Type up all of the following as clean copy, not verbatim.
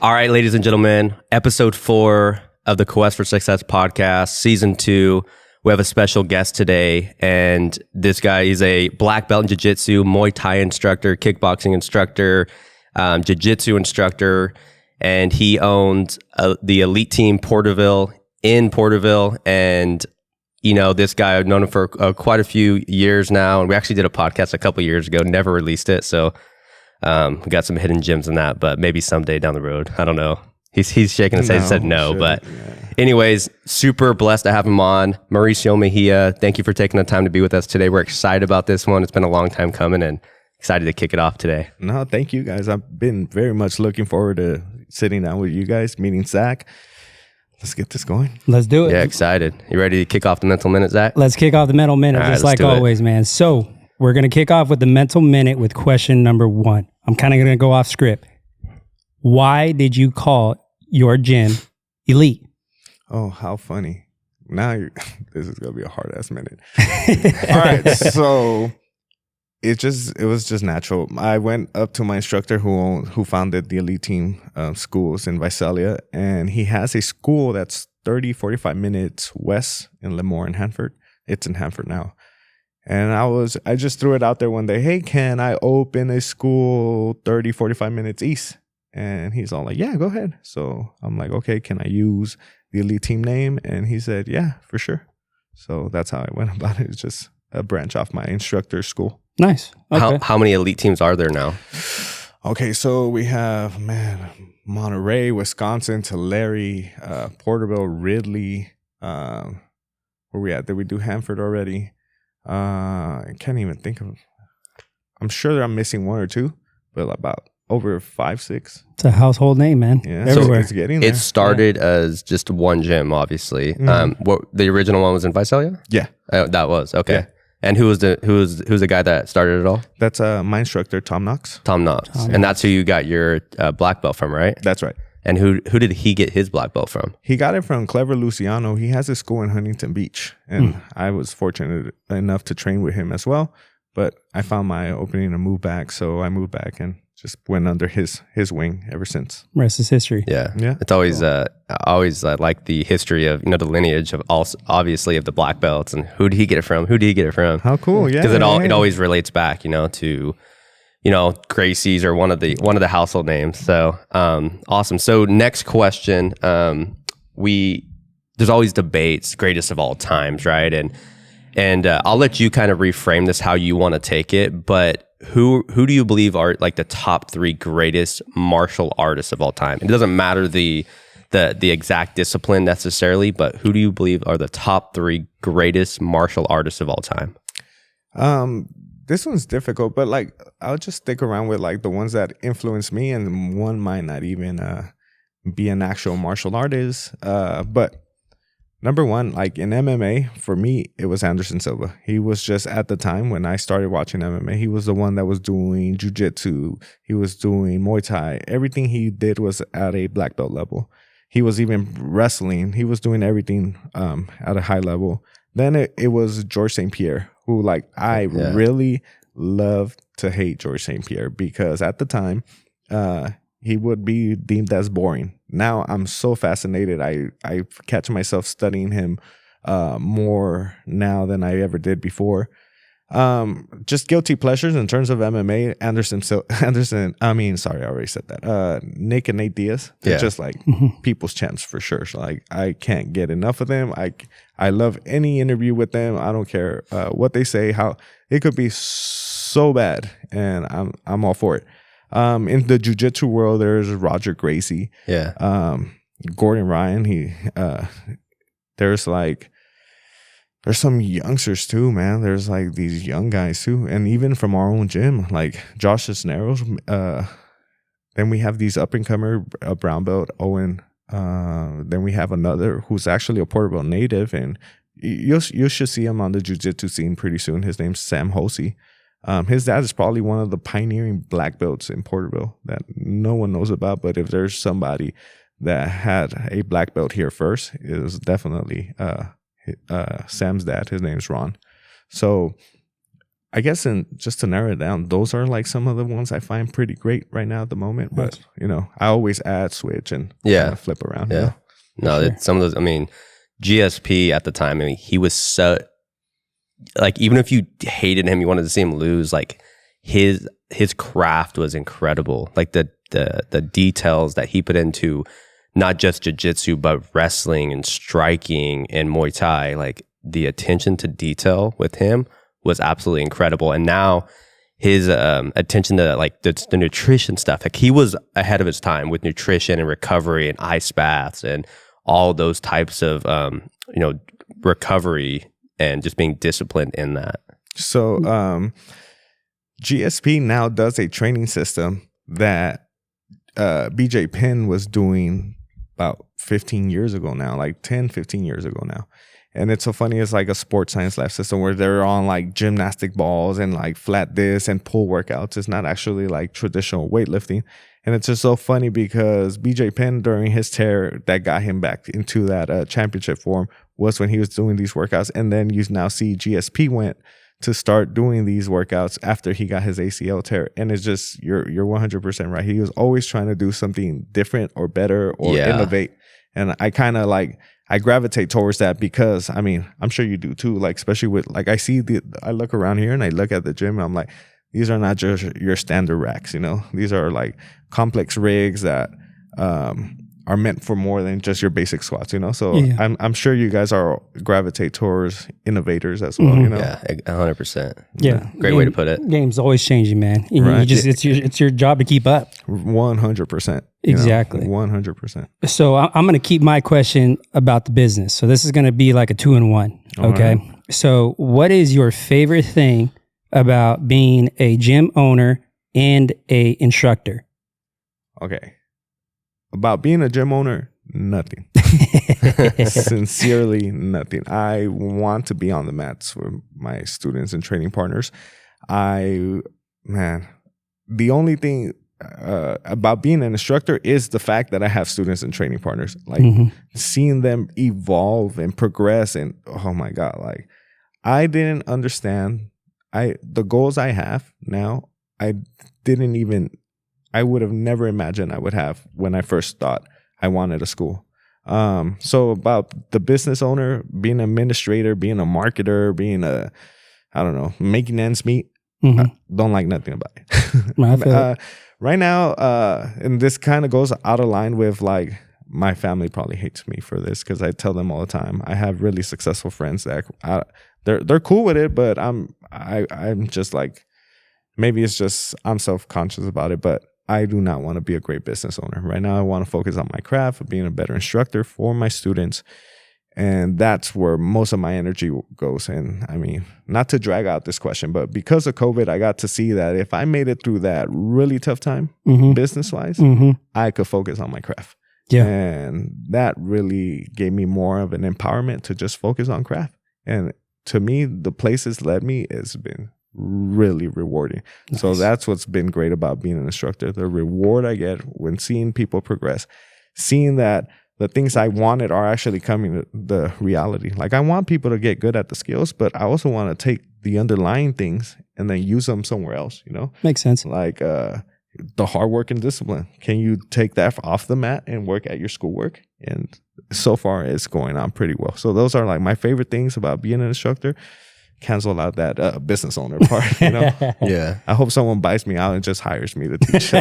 All right, ladies and gentlemen, episode 4 of the Quest for Success podcast, season 2. We have a special guest today, and this guy is a black belt in Jiu-Jitsu, Muay Thai instructor, kickboxing instructor, Jiu-Jitsu instructor, and he owns the elite team Porterville in Porterville. And, you know, this guy, I've known him for quite a few years now, and we actually did a podcast a couple years ago, never released it, so we got some hidden gems in that, but maybe someday down the road. I don't know. He's shaking his head. He said no, but anyways, super blessed to have him on. Mauricio Mejia, thank you for taking the time to be with us today. We're excited about this one. It's been a long time coming and excited to kick it off today. No, thank you guys. I've been very much looking forward to sitting down with you guys, meeting Zach. Let's get this going. Let's do it. Yeah, excited. You ready to kick off the mental minute, Zach? Let's kick off the mental minute, All right, just like always, man. So we're going to kick off with the mental minute with question number 1. I'm kind of going to go off script. Why did you call your gym elite? Oh, how funny. Now this is going to be a hard ass minute. All right. So it was just natural. I went up to my instructor who founded the elite team schools in Visalia, and he has a school that's 45 minutes west in Lemoore and Hanford. It's in Hanford now. And I just threw it out there one day. Hey, can I open a school 45 minutes east? And he's all like, yeah, go ahead. So I'm like, okay, can I use the elite team name? And he said, yeah, for sure. So that's how I went about it. It's just a branch off my instructor school. Nice. Okay. How many elite teams are there now? Okay, so we have, Monterey, Wisconsin, Tulare, Porterville, Ridley. Where we at? Did we do Hanford already? I can't even think of. I'm sure that I'm missing 1 or 2, but about over 5, 6. It's a household name, man. Yeah, everywhere. So it's getting there. It started as just one gym, obviously. What the original one was in Visalia? Yeah, That was okay. Yeah. And who's the guy that started it all? that's my instructor, Tom Knox. Tom Knox, and that's who you got your black belt from, right? That's right. And who did he get his black belt from? He got it from Clever Luciano. He has a school in Huntington Beach, and I was fortunate enough to train with him as well. But I found my opening to move back, so I moved back and just went under his wing ever since. Rest is history. Yeah. It's always like the history of the lineage of obviously of the black belts and who did he get it from? Who did he get it from? How cool! Yeah, because it always relates back, to Gracie's or one of the household names. So awesome. So next question, there's always debates, greatest of all times, right? And I'll let you kind of reframe this how you want to take it, but who do you believe are like the top 3 greatest martial artists of all time? It doesn't matter the exact discipline necessarily, but who do you believe are the top 3 greatest martial artists of all time? This one's difficult, but like I'll just stick around with like the ones that influenced me, and one might not even be an actual martial artist. But number 1, like in MMA, for me, it was Anderson Silva. He was just at the time when I started watching MMA, he was the one that was doing Jiu-Jitsu. He was doing Muay Thai. Everything he did was at a black belt level. He was even wrestling. He was doing everything at a high level. Then it was George St. Pierre, who really loved to hate George St. Pierre because at the time, he would be deemed as boring. Now I'm so fascinated. I catch myself studying him more now than I ever did before. Just guilty pleasures in terms of MMA. I already said that. Nick and Nate Diaz. They're just like people's champs for sure. So like I can't get enough of them. I love any interview with them. I don't care what they say, how it could be so bad, and I'm all for it. In the jiu-jitsu world, there's Roger Gracie. Yeah. Gordon Ryan. There's some youngsters too, man. There's like these young guys too. And even from our own gym, like Josh Cisneros. Then we have these up-and-comer brown belt, Owen. Then we have another who's actually a Porterville native. And you should see him on the jiu-jitsu scene pretty soon. His name's Sam Hosey. His dad is probably one of the pioneering black belts in Porterville that no one knows about. But if there's somebody that had a black belt here first, it was definitely Sam's dad. His name's Ron. So I guess, and just to narrow it down, those are like some of the ones I find pretty great right now at the moment. But I always add, switch, and kind of flip around. Yeah, some of those. I mean, GSP at the time. I mean, he was so like, even if you hated him, you wanted to see him lose. Like his craft was incredible. Like the details that he put into not just jiu-jitsu, but wrestling and striking and Muay Thai. Like the attention to detail with him was absolutely incredible. And now his attention to like the nutrition stuff, like he was ahead of his time with nutrition and recovery and ice baths and all those types of recovery and just being disciplined in that. So GSP now does a training system that BJ Penn was doing about 15 years ago now, like 10, 15 years ago now. And it's so funny, it's like a sports science lab system where they're on like gymnastic balls and like flat discs and pull workouts. It's not actually like traditional weightlifting. And it's just so funny because BJ Penn, during his tear that got him back into that championship form, was when he was doing these workouts. And then you now see GSP went to start doing these workouts after he got his ACL tear. And it's just, you're 100% right. He was always trying to do something different or better or innovate. And I kind of like, I gravitate towards that because, I mean, I'm sure you do too. Like, especially with, like, I look around here and I look at the gym and I'm like, these are not just your standard racks, These are like complex rigs that are meant for more than just your basic squats, So I'm sure you guys gravitate towards innovators as well, Yeah, 100%. Yeah, great way to put it. Game's always changing, man. You just it's your job to keep up. 100%. Exactly. 100%. So I'm going to keep my question about the business. So this is going to be like a 2-in-1. Okay. Right. So what is your favorite thing about being a gym owner and a instructor? Okay. About being a gym owner, nothing. Sincerely, nothing. I want to be on the mats with my students and training partners. The only thing about being an instructor is the fact that I have students and training partners. Like seeing them evolve and progress, and oh my God, like I didn't understand the goals I have now. I would have never imagined I would have when I first thought I wanted a school. So about the business owner, being an administrator, being a marketer, making ends meet, I don't like nothing about it. Right now, and this kind of goes out of line with like, my family probably hates me for this because I tell them all the time. I have really successful friends that they're cool with it, but I'm just like, maybe it's just I'm self-conscious about it, but I do not want to be a great business owner. Right now, I want to focus on my craft, of being a better instructor for my students. And that's where most of my energy goes. And I mean, not to drag out this question, but because of COVID, I got to see that if I made it through that really tough time, business-wise, I could focus on my craft. Yeah. And that really gave me more of an empowerment to just focus on craft. And to me, the places led me has been really rewarding. Nice. So that's what's been great about being an instructor. The reward I get when seeing people progress, seeing that the things I wanted are actually coming to the reality. Like I want people to get good at the skills, but I also want to take the underlying things and then use them somewhere else, Makes sense. Like the hard work and discipline. Can you take that off the mat and work at your schoolwork? And so far it's going on pretty well. So those are like my favorite things about being an instructor. Cancel out that business owner part, Yeah. I hope someone buys me out and just hires me to teach.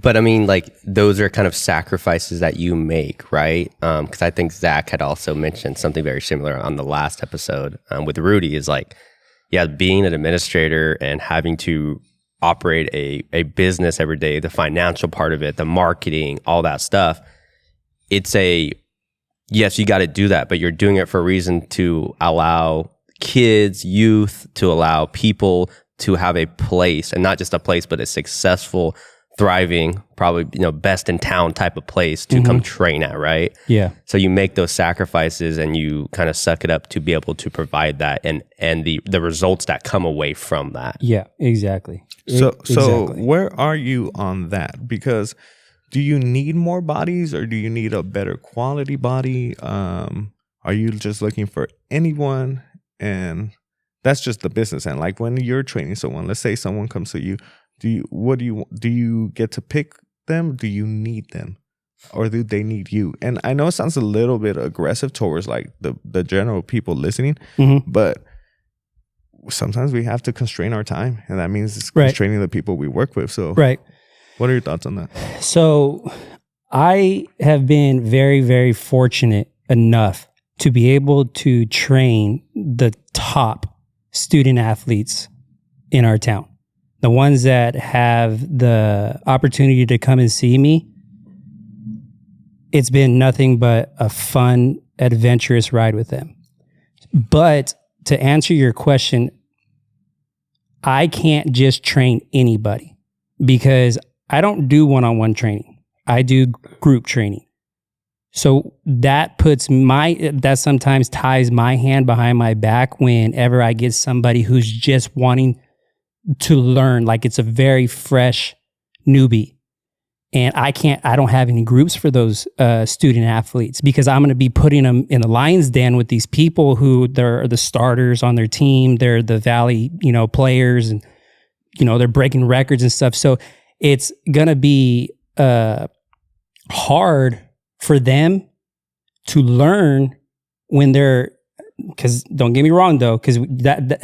But I mean, like those are kind of sacrifices that you make, right? Because I think Zach had also mentioned something very similar on the last episode with Rudy. Is like, being an administrator and having to operate a business every day, the financial part of it, the marketing, all that stuff. Yes, you got to do that, but you're doing it for a reason to allow kids, youth, to allow people to have a place, and not just a place, but a successful, thriving, probably best in town type of place to come train at, right? Yeah. So you make those sacrifices and you kind of suck it up to be able to provide that and the results that come away from that. Yeah, exactly. So where are you on that? Because do you need more bodies or do you need a better quality body? Are you just looking for anyone? And That's just the business end. Like when you're training someone, let's say someone comes to you, do you get to pick them? Do you need them? Or do they need you? And I know it sounds a little bit aggressive towards like the general people listening, but sometimes we have to constrain our time, and that means it's constraining the people we work with. So what are your thoughts on that? So I have been very, very fortunate enough to be able to train the top student athletes in our town. The ones that have the opportunity to come and see me. It's been nothing but a fun, adventurous ride with them. But to answer your question, I can't just train anybody because I don't do one-on-one training. I do group training. So that sometimes ties my hand behind my back whenever I get somebody who's just wanting to learn, like it's a very fresh newbie. And I don't have any groups for those student athletes because I'm going to be putting them in the lion's den with these people who they're the starters on their team. They're the Valley, players, and, they're breaking records and stuff. So it's going to be hard for them to learn when because don't get me wrong though, because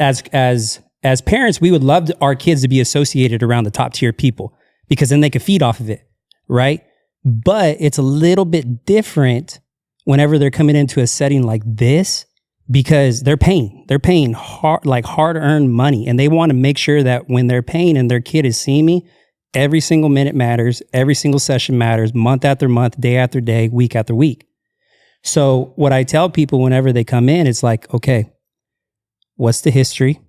as parents, we would love our kids to be associated around the top tier people because then they could feed off of it. Right? But it's a little bit different whenever they're coming into a setting like this because they're paying hard-earned money, and they want to make sure that when they're paying and their kid is seeing me, every single minute matters, every single session matters, month after month, day after day, week after week. So what I tell people whenever they come in, it's like, okay, what's the history?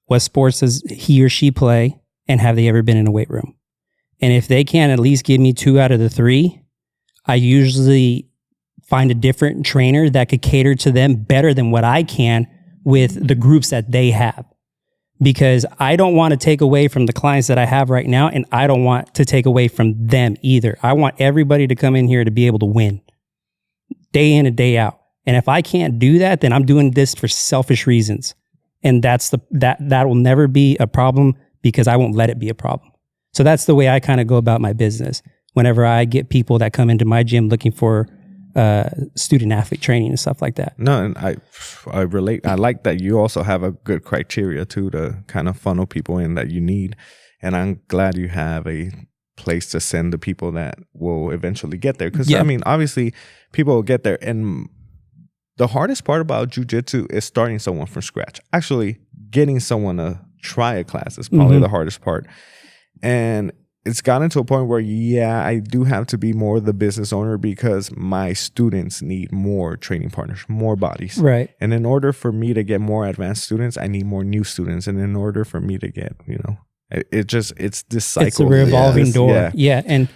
What sports does he or she play? And have they ever been in a weight room? And if they can't at least give me 2 out of the 3, I usually find a different trainer that could cater to them better than what I can with the groups that they have. Because I don't want to take away from the clients that I have right now, and I don't want to take away from them either. I want everybody to come in here to be able to win day in and day out. And if I can't do that, then I'm doing this for selfish reasons. And that will never be a problem because I won't let it be a problem. So that's the way I kind of go about my business. Whenever I get people that come into my gym looking for student athlete training and stuff like that. No, and I relate. I like that you also have a good criteria too to kind of funnel people in that you need. And I'm glad you have a place to send the people that will eventually get there. Because obviously people will get there. And the hardest part about jiu-jitsu is starting someone from scratch. Actually, getting someone to try a class is probably the hardest part. And it's gotten to a point where, I do have to be more the business owner because my students need more training partners, more bodies. Right. And in order for me to get more advanced students, I need more new students. And in order for me to get, it's this cycle. It's a revolving door. Yeah.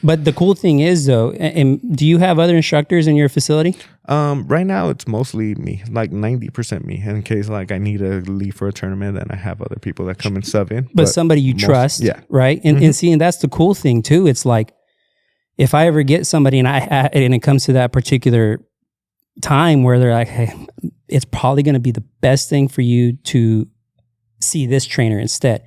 But the cool thing is though, and do you have other instructors in your facility? Right now it's mostly me, like 90% me. In case like I need to leave for a tournament, then I have other people that come and sub in. But somebody you trust, right? And and that's the cool thing too. It's like if I ever get somebody and it comes to that particular time where they're like, hey, it's probably going to be the best thing for you to see this trainer instead.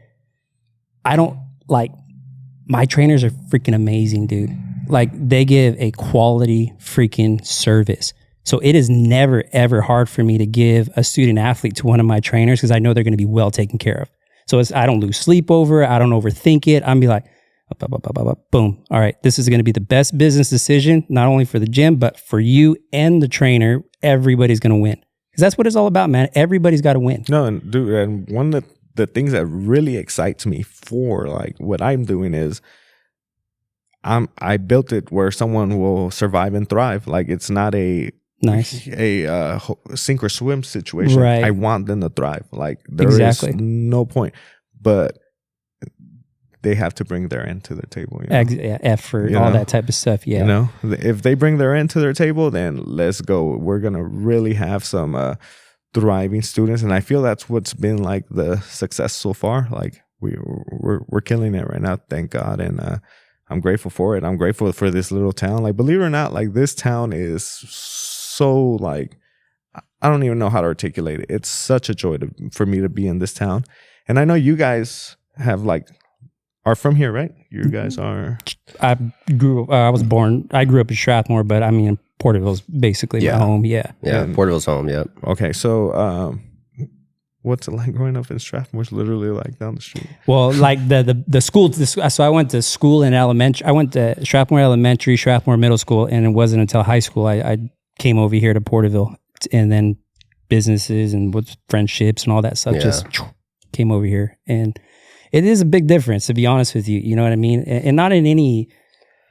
My trainers are freaking amazing, dude. Like they give a quality freaking service. So it is never, ever hard for me to give a student athlete to one of my trainers because I know they're going to be well taken care of. So I don't lose sleep over it. I don't overthink it. I'm be like, boom. All right. This is going to be the best business decision, not only for the gym, but for you and the trainer. Everybody's going to win because that's what it's all about, man. Everybody's got to win. No, and dude, and one of the things that really excites me for like what I'm doing is I built it where someone will survive and thrive. Like it's not a sink or swim situation. Right. I want them to thrive. Like there is no point, but they have to bring their end to the table. Effort, all that type of stuff. Yeah. If they bring their end to their table, then let's go. We're going to really have some, thriving students, and I feel that's what's been like the success so far. Like we're killing it right now, thank God, and I'm grateful for it. I'm grateful for this little town. Like believe it or not, like this town is so like I don't even know how to articulate it. It's such a joy for me to be in this town. And I know you guys are from here, right? You guys are. I grew up in Strathmore, but I mean, Porterville's basically my home. Yeah. Porterville's home. Yeah. Okay. So, what's it like growing up in Strathmore? It's literally like down the street. Well, like the school. So I went to school in elementary. I went to Strathmore Elementary, Strathmore Middle School, and it wasn't until high school I came over here to Porterville, and then businesses and with friendships and all that stuff just came over here. And it is a big difference, to be honest with you. You know what I mean? And not in any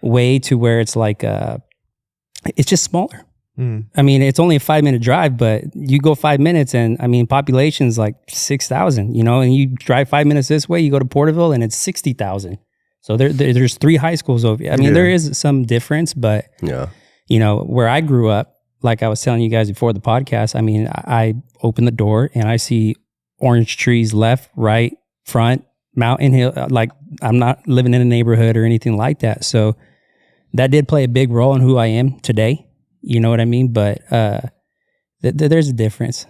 way to where it's like it's just smaller. I mean, it's only a 5-minute drive, but you go 5 minutes and I mean, population's like 6,000, you know, and you drive 5 minutes this way, you go to Porterville and it's 60,000. So there's 3 high schools over here. I mean, there is some difference, but you know, where I grew up, like I was telling you guys before the podcast, I mean, I open the door and I see orange trees left, right, front, mountain, hill. Like I'm not living in a neighborhood or anything like that. So that did play a big role in who I am today. You know what I mean? But there's a difference.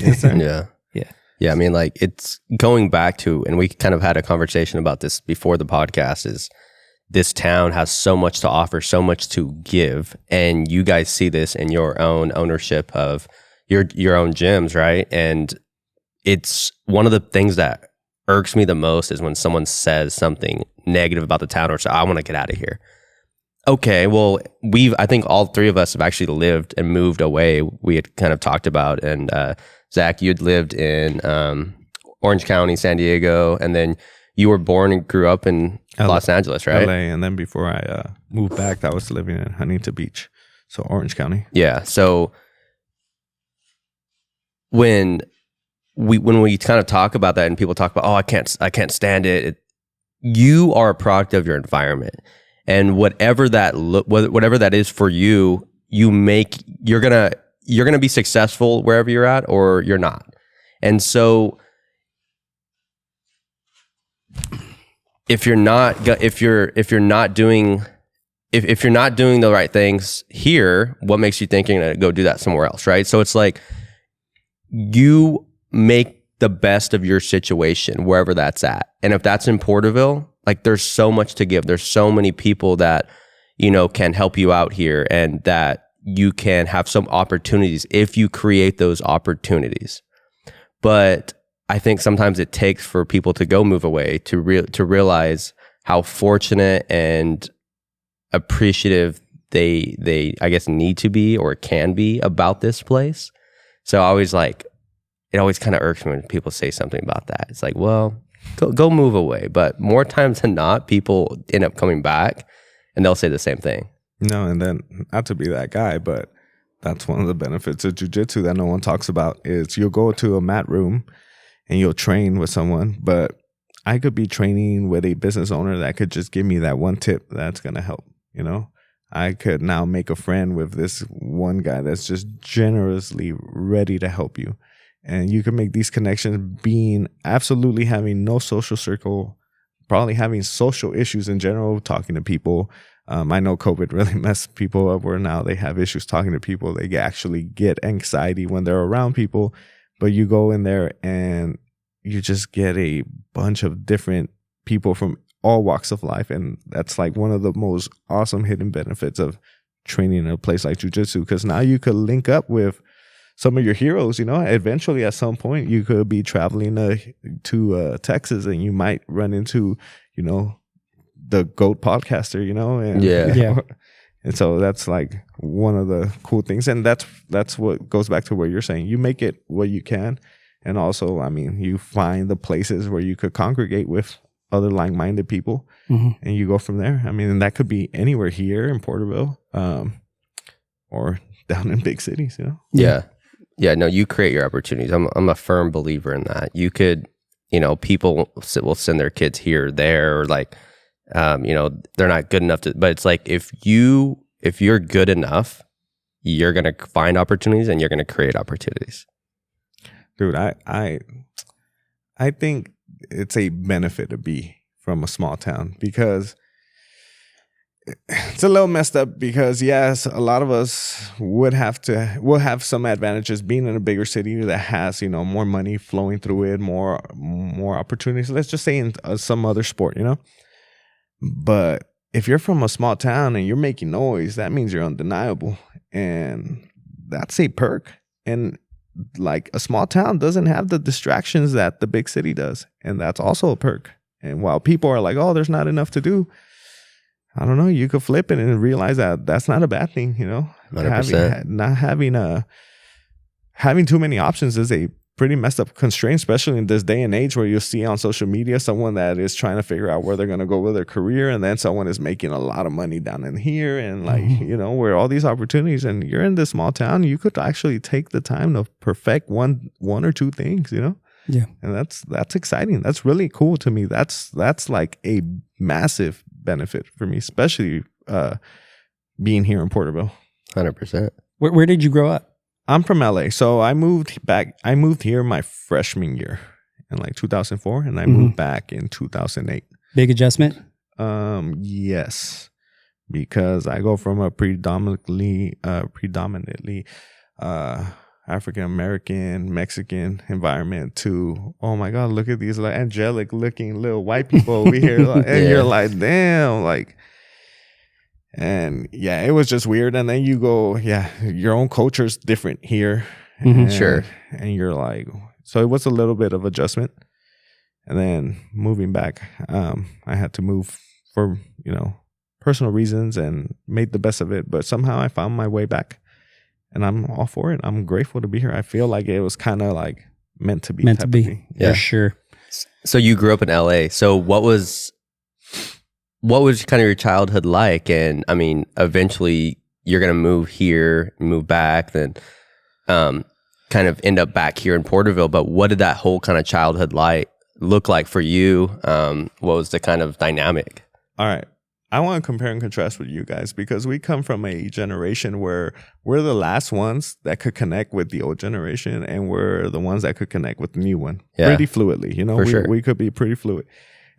Yes, sir. Yeah. I mean, like it's going back to, and we kind of had a conversation about this before the podcast, is this town has so much to offer, so much to give. And you guys see this in your own ownership of your own gyms, right? And it's one of the things that irks me the most is when someone says something negative about the town or say, I want to get out of here. Okay, well, I think all 3 of us have actually lived and moved away. We had kind of talked about, and Zach, you'd lived in Orange County, San Diego, and then you were born and grew up in Los Angeles, right? LA, and then before I moved back, I was living in Huntington Beach, so Orange County. Yeah, so when we kind of talk about that and people talk about, I can't stand it, you are a product of your environment. And whatever that is for you, you're gonna be successful wherever you're at, or you're not. And so, if you're not doing the right things here, what makes you think you're gonna go do that somewhere else, right? So it's like you make the best of your situation wherever that's at, and if that's in Porterville. Like there's so much to give. There's so many people that, you know, can help you out here and that you can have some opportunities if you create those opportunities. But I think sometimes it takes for people to go move away to realize how fortunate and appreciative they I guess need to be or can be about this place. So it always kind of irks me when people say something about that. It's like, well, Go move away. But more times than not, people end up coming back and they'll say the same thing. No, and then not to be that guy, but that's one of the benefits of jiu-jitsu that no one talks about is you'll go to a mat room and you'll train with someone, but I could be training with a business owner that could just give me that one tip that's going to help, you know? I could now make a friend with this one guy that's just generously ready to help you. And you can make these connections being absolutely having no social circle, probably having social issues in general, talking to people. I know COVID really messed people up where now they have issues talking to people. They actually get anxiety when they're around people. But you go in there and you just get a bunch of different people from all walks of life. And that's like one of the most awesome hidden benefits of training in a place like jiu-jitsu, because now you could link up with some of your heroes, you know. Eventually at some point you could be traveling to Texas and you might run into, you know, the GOAT podcaster, you know, and and so that's like one of the cool things. And that's what goes back to what you're saying. You make it what you can. And also, I mean, you find the places where you could congregate with other like-minded people and you go from there. I mean, and that could be anywhere here in Porterville or down in big cities, you know? Yeah, no, you create your opportunities. I'm a firm believer in that. You could, you know, people will send their kids here or there, or like, you know, they're not good enough to, but it's like, if you're good enough, you're going to find opportunities and you're going to create opportunities. Dude, I think it's a benefit to be from a small town, because it's a little messed up because yes, a lot of us will have some advantages being in a bigger city that has, more money flowing through it, more opportunities. Let's just say in some other sport, But if you're from a small town and you're making noise, that means you're undeniable. And that's a perk. And like a small town doesn't have the distractions that the big city does. And that's also a perk. And while people are like, oh, there's not enough to do, I don't know, you could flip it and realize that that's not a bad thing, 100%. Having too many options is a pretty messed up constraint, especially in this day and age where you'll see on social media someone that is trying to figure out where they're going to go with their career, and then someone is making a lot of money down in here, and like where all these opportunities, and you're in this small town, you could actually take the time to perfect one or two things, Yeah, and that's exciting. That's really cool to me. That's like a massive benefit for me, especially being here in Porterville. 100%. Where did you grow up? I'm from LA, so I moved here my freshman year in like 2004, and I moved back in 2008. Big adjustment? Yes, because I go from a predominantly African American, Mexican environment to, oh my God, look at these like angelic looking little white people over here, and you're like, damn, like. And yeah, it was just weird. And then you go, your own culture's different here. Sure. And you're like, so it was a little bit of adjustment. And then moving back, I had to move for, personal reasons and made the best of it. But somehow I found my way back, and I'm all for it. I'm grateful to be here. I feel like it was kind of like meant to be. For sure. So you grew up in LA. So what was kind of your childhood like? And I mean, eventually you're going to move here, move back, then kind of end up back here in Porterville. But what did that whole kind of childhood look like for you? What was the kind of dynamic? All right. I want to compare and contrast with you guys because we come from a generation where we're the last ones that could connect with the old generation, and we're the ones that could connect with the new one pretty fluidly. We could be pretty fluid.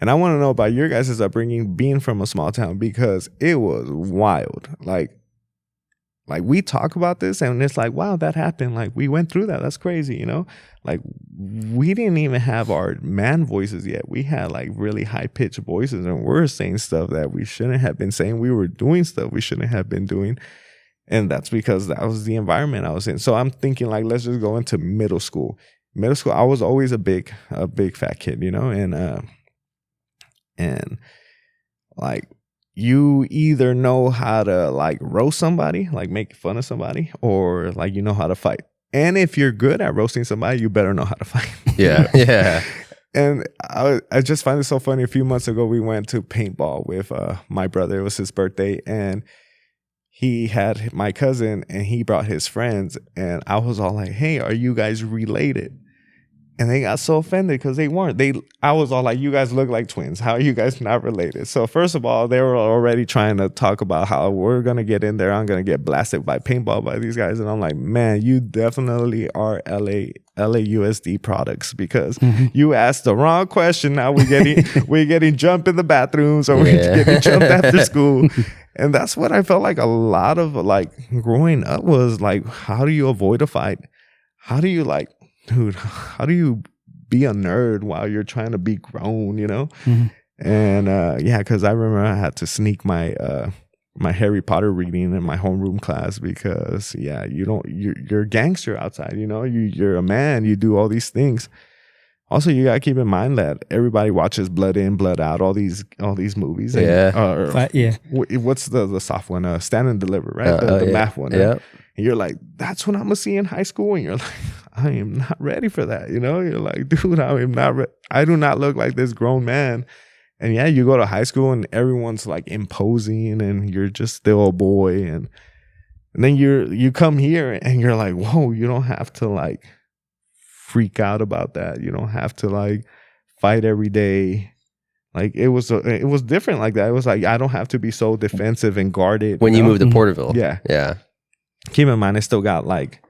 And I want to know about your guys' upbringing, being from a small town, because it was wild. Like we talk about this and it's like, wow, that happened. Like we went through that. That's crazy, Like we didn't even have our man voices yet. We had like really high pitched voices, and we're saying stuff that we shouldn't have been saying. We were doing stuff we shouldn't have been doing. And that's because that was the environment I was in. So I'm thinking like, let's just go into middle school. Middle school, I was always a big fat kid, and like you either know how to like roast somebody, like make fun of somebody, or like you know how to fight. And if you're good at roasting somebody, you better know how to fight. Yeah. And I just find it so funny. A few months ago, we went to paintball with my brother. It was his birthday, and he had my cousin, and he brought his friends. And I was all like, "Hey, are you guys related?" And they got so offended because they weren't. I was all like, you guys look like twins. How are you guys not related? So first of all, they were already trying to talk about how we're going to get in there. I'm going to get blasted by paintball by these guys. And I'm like, man, you definitely are LAUSD products, because you asked the wrong question. Now we're getting jumped in the bathrooms, or we're getting jumped after school. And that's what I felt like a lot of like growing up was like, how do you avoid a fight? How do you like, dude, how do you be a nerd while you're trying to be grown, And because I remember I had to sneak my my Harry Potter reading in my homeroom class because you're a gangster outside, you're a man, you do all these things. Also, you gotta keep in mind that everybody watches Blood In, Blood Out, all these movies. What's the soft one? Stand and Deliver, right? The math one. Right? And you're like, that's what I'm gonna see in high school, and you're like, I am not ready for that. You're like, dude, I am not. I do not look like this grown man. And you go to high school and everyone's like imposing, and you're just still a boy. And then you come here and you're like, whoa, you don't have to like freak out about that. You don't have to like fight every day. Like it was different like that. It was like, I don't have to be so defensive and guarded. When you moved to Porterville. Yeah. Keep in mind, I still got like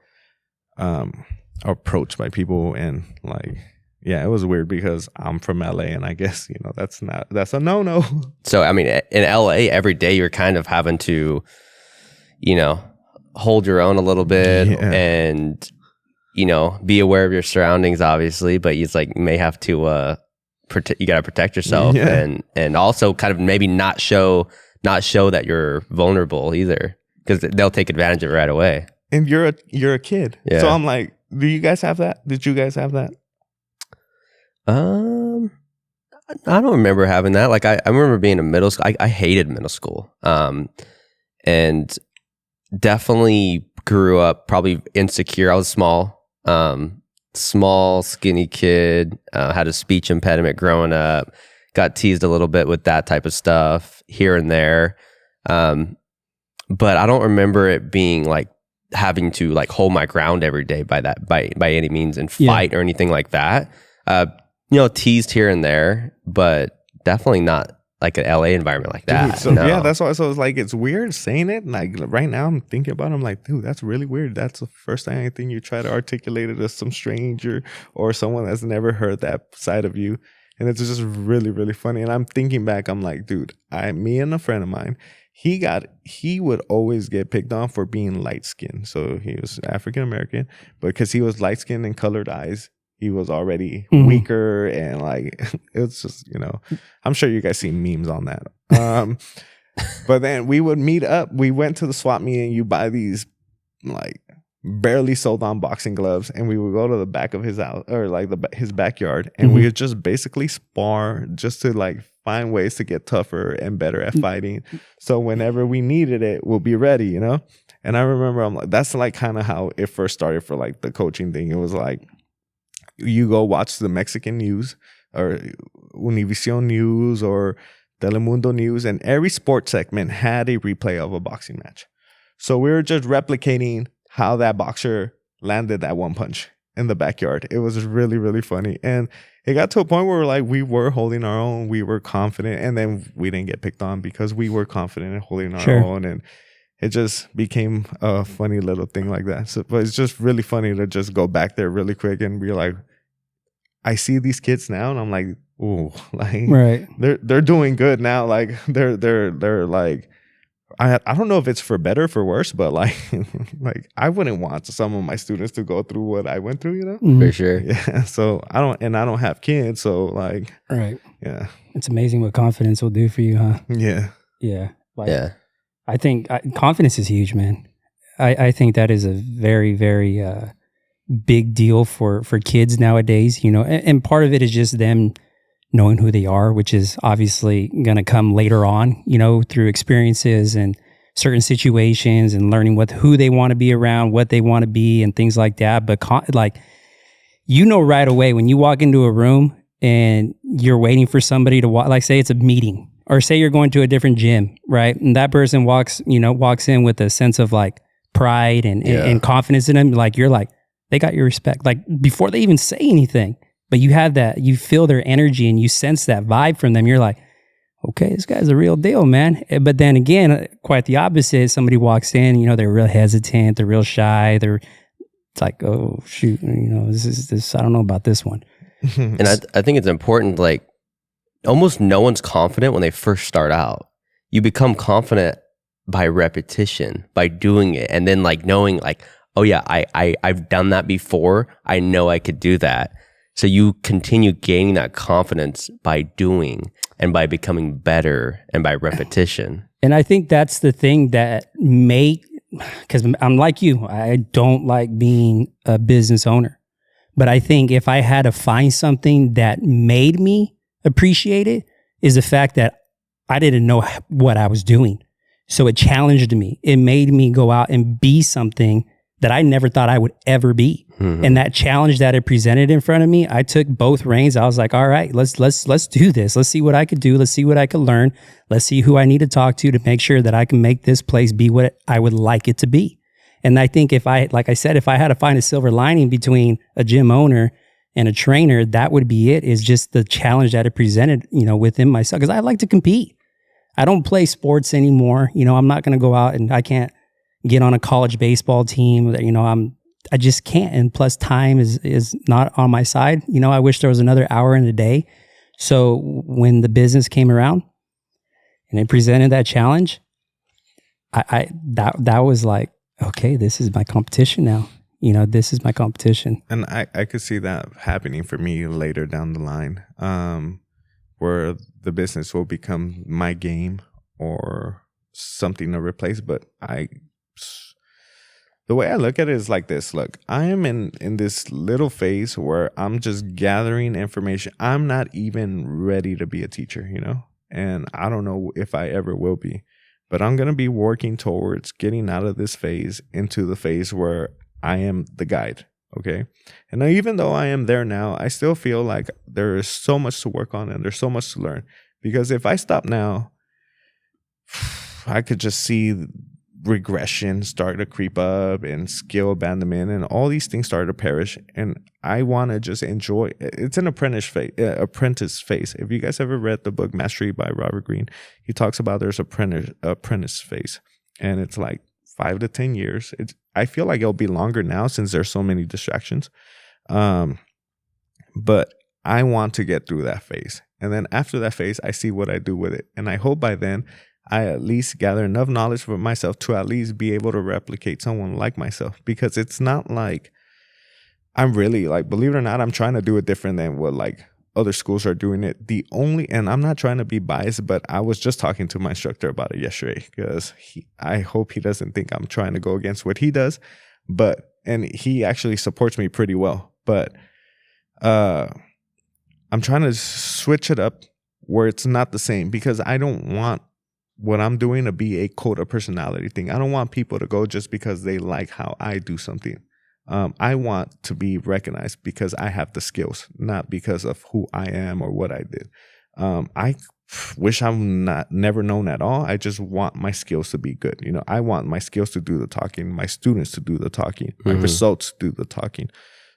approached by people and like yeah, it was weird because I'm from LA, and I guess, that's a no. So, I mean, in LA, every day you're kind of having to, hold your own a little bit and, be aware of your surroundings, obviously, but you may have to, you got to protect yourself and also kind of maybe not show that you're vulnerable either, because they'll take advantage of it right away. And you're a kid. Yeah. So I'm like, do you guys have that? Did you guys have that? I don't remember having that. Like I remember being in middle school. I hated middle school. And definitely grew up probably insecure. I was small, skinny kid, had a speech impediment growing up, got teased a little bit with that type of stuff here and there. But I don't remember it being like having to like hold my ground every day by any means and fight or anything like that. Teased here and there, but definitely not like an LA environment like that. Dude, so no. Yeah, that's why. So it's like, it's weird saying it. Like right now I'm thinking about it, I'm like, dude, that's really weird. That's the first time I think you try to articulate it to some stranger or someone that's never heard that side of you. And it's just really, really funny. And I'm thinking back, I'm like, dude, me and a friend of mine, he would always get picked on for being light skinned. So he was African American, but because he was light skinned and colored eyes, he was already weaker, and like, it's just, I'm sure you guys see memes on that. But then we would meet up. We went to the swap meet, and you buy these like barely sold on boxing gloves, and we would go to the back of his house or like his backyard, and we would just basically spar just to like find ways to get tougher and better at fighting. So whenever we needed it, we'll be ready, And I remember I'm like, that's like kind of how it first started for like the coaching thing. It was like, you go watch the Mexican news or Univision News or Telemundo News, and every sports segment had a replay of a boxing match. So we were just replicating how that boxer landed that one punch in the backyard. It was really, really funny. And it got to a point where we were holding our own, we were confident, and then we didn't get picked on because we were confident in holding our own. And it just became a funny little thing like that. So, but it's just really funny to just go back there really quick and be like, I see these kids now, and I'm like, ooh, like right. They're doing good now. Like they're like, I don't know if it's for better or for worse, but like I wouldn't want some of my students to go through what I went through, For sure. Yeah. So I don't have kids, so like, right. Yeah. It's amazing what confidence will do for you, huh? Yeah. Yeah. Yeah. I think confidence is huge, man. I think that is a very, very big deal for kids nowadays, and part of it is just them knowing who they are, which is obviously going to come later on, through experiences and certain situations and learning who they want to be around, what they want to be and things like that. But right away when you walk into a room and you're waiting for somebody to walk, like say it's a meeting or say you're going to a different gym, right? And that person walks in with a sense of like pride and confidence in them. Like you're like, they got your respect, like before they even say anything, but you have that, you feel their energy and you sense that vibe from them. You're like, okay, this guy's a real deal, man. But then again, quite the opposite. Somebody walks in, they're real hesitant, they're real shy. It's like, oh shoot, this, I don't know about this one. And I think it's important, like almost no one's confident when they first start out. You become confident by repetition, by doing it. And then like knowing like, oh yeah, I've done that before. I know I could do that. So you continue gaining that confidence by doing and by becoming better and by repetition. And I think that's the thing that because I'm like you, I don't like being a business owner. But I think if I had to find something that made me appreciate it, is the fact that I didn't know what I was doing. So it challenged me. It made me go out and be something that I never thought I would ever be. Mm-hmm. And that challenge that it presented in front of me, I took both reins. I was like, all right, let's do this. Let's see what I could do. Let's see what I could learn. Let's see who I need to talk to make sure that I can make this place be what I would like it to be. And I think if I had to find a silver lining between a gym owner and a trainer, that would be it, is just the challenge that it presented, within myself. Because I like to compete. I don't play sports anymore. I'm not going to go out and I can't get on a college baseball team that, I'm I just can't. And plus time is not on my side. You know, I wish there was another hour in a day. So when the business came around and they presented that challenge, that was like, okay, this is my competition now. You know, this is my competition. And I could see that happening for me later down the line, where the business will become my game or something to replace. But the way I look at it is like this. Look, I am in this little phase where I'm just gathering information. I'm not even ready to be a teacher, you know, and I don't know if I ever will be, but I'm going to be working towards getting out of this phase into the phase where I am the guide. Okay. And even though I am there now, I still feel like there is so much to work on and there's so much to learn, because if I stop now, I could just see regression start to creep up and skill abandonment and all these things start to perish. And I want to just enjoy. It's an apprentice phase. If you guys ever read the book Mastery by Robert Greene, he talks about there's apprentice phase, and it's like 5 to 10 years. I feel like it'll be longer now since there's so many distractions. But I want to get through that phase. And then after that phase, I see what I do with it. And I hope by then I at least gather enough knowledge for myself to at least be able to replicate someone like myself. Because it's not like I'm really, like, believe it or not, I'm trying to do it different than what like other schools are doing it. And I'm not trying to be biased, but I was just talking to my instructor about it yesterday, because I hope he doesn't think I'm trying to go against what he does, and he actually supports me pretty well. But I'm trying to switch it up where it's not the same, because I don't want what I'm doing to be a code of personality thing. I don't want people to go just because they like how I do something. I want to be recognized because I have the skills, not because of who I am or what I did. I wish I'm never known at all. I just want my skills to be good. You know, I want my skills to do the talking, my students to do the talking, my results to do the talking.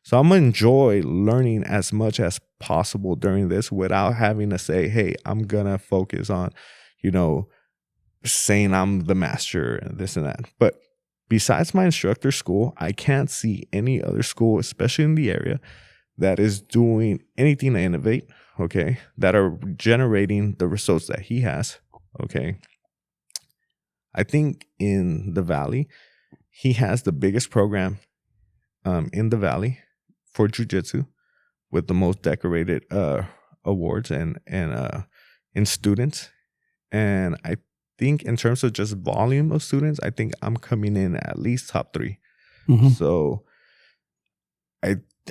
So I'm going to enjoy learning as much as possible during this without having to say, hey, I'm going to focus on, you know, saying I'm the master and this and that. But besides my instructor school, I can't see any other school, especially in the area, that is doing anything to innovate, okay, that are generating the results that he has, okay. I think in the Valley, he has the biggest program in the Valley for Jiu-Jitsu with the most decorated awards and in students. And I think in terms of just volume of students, I think I'm coming in at least top 3. Mm-hmm. So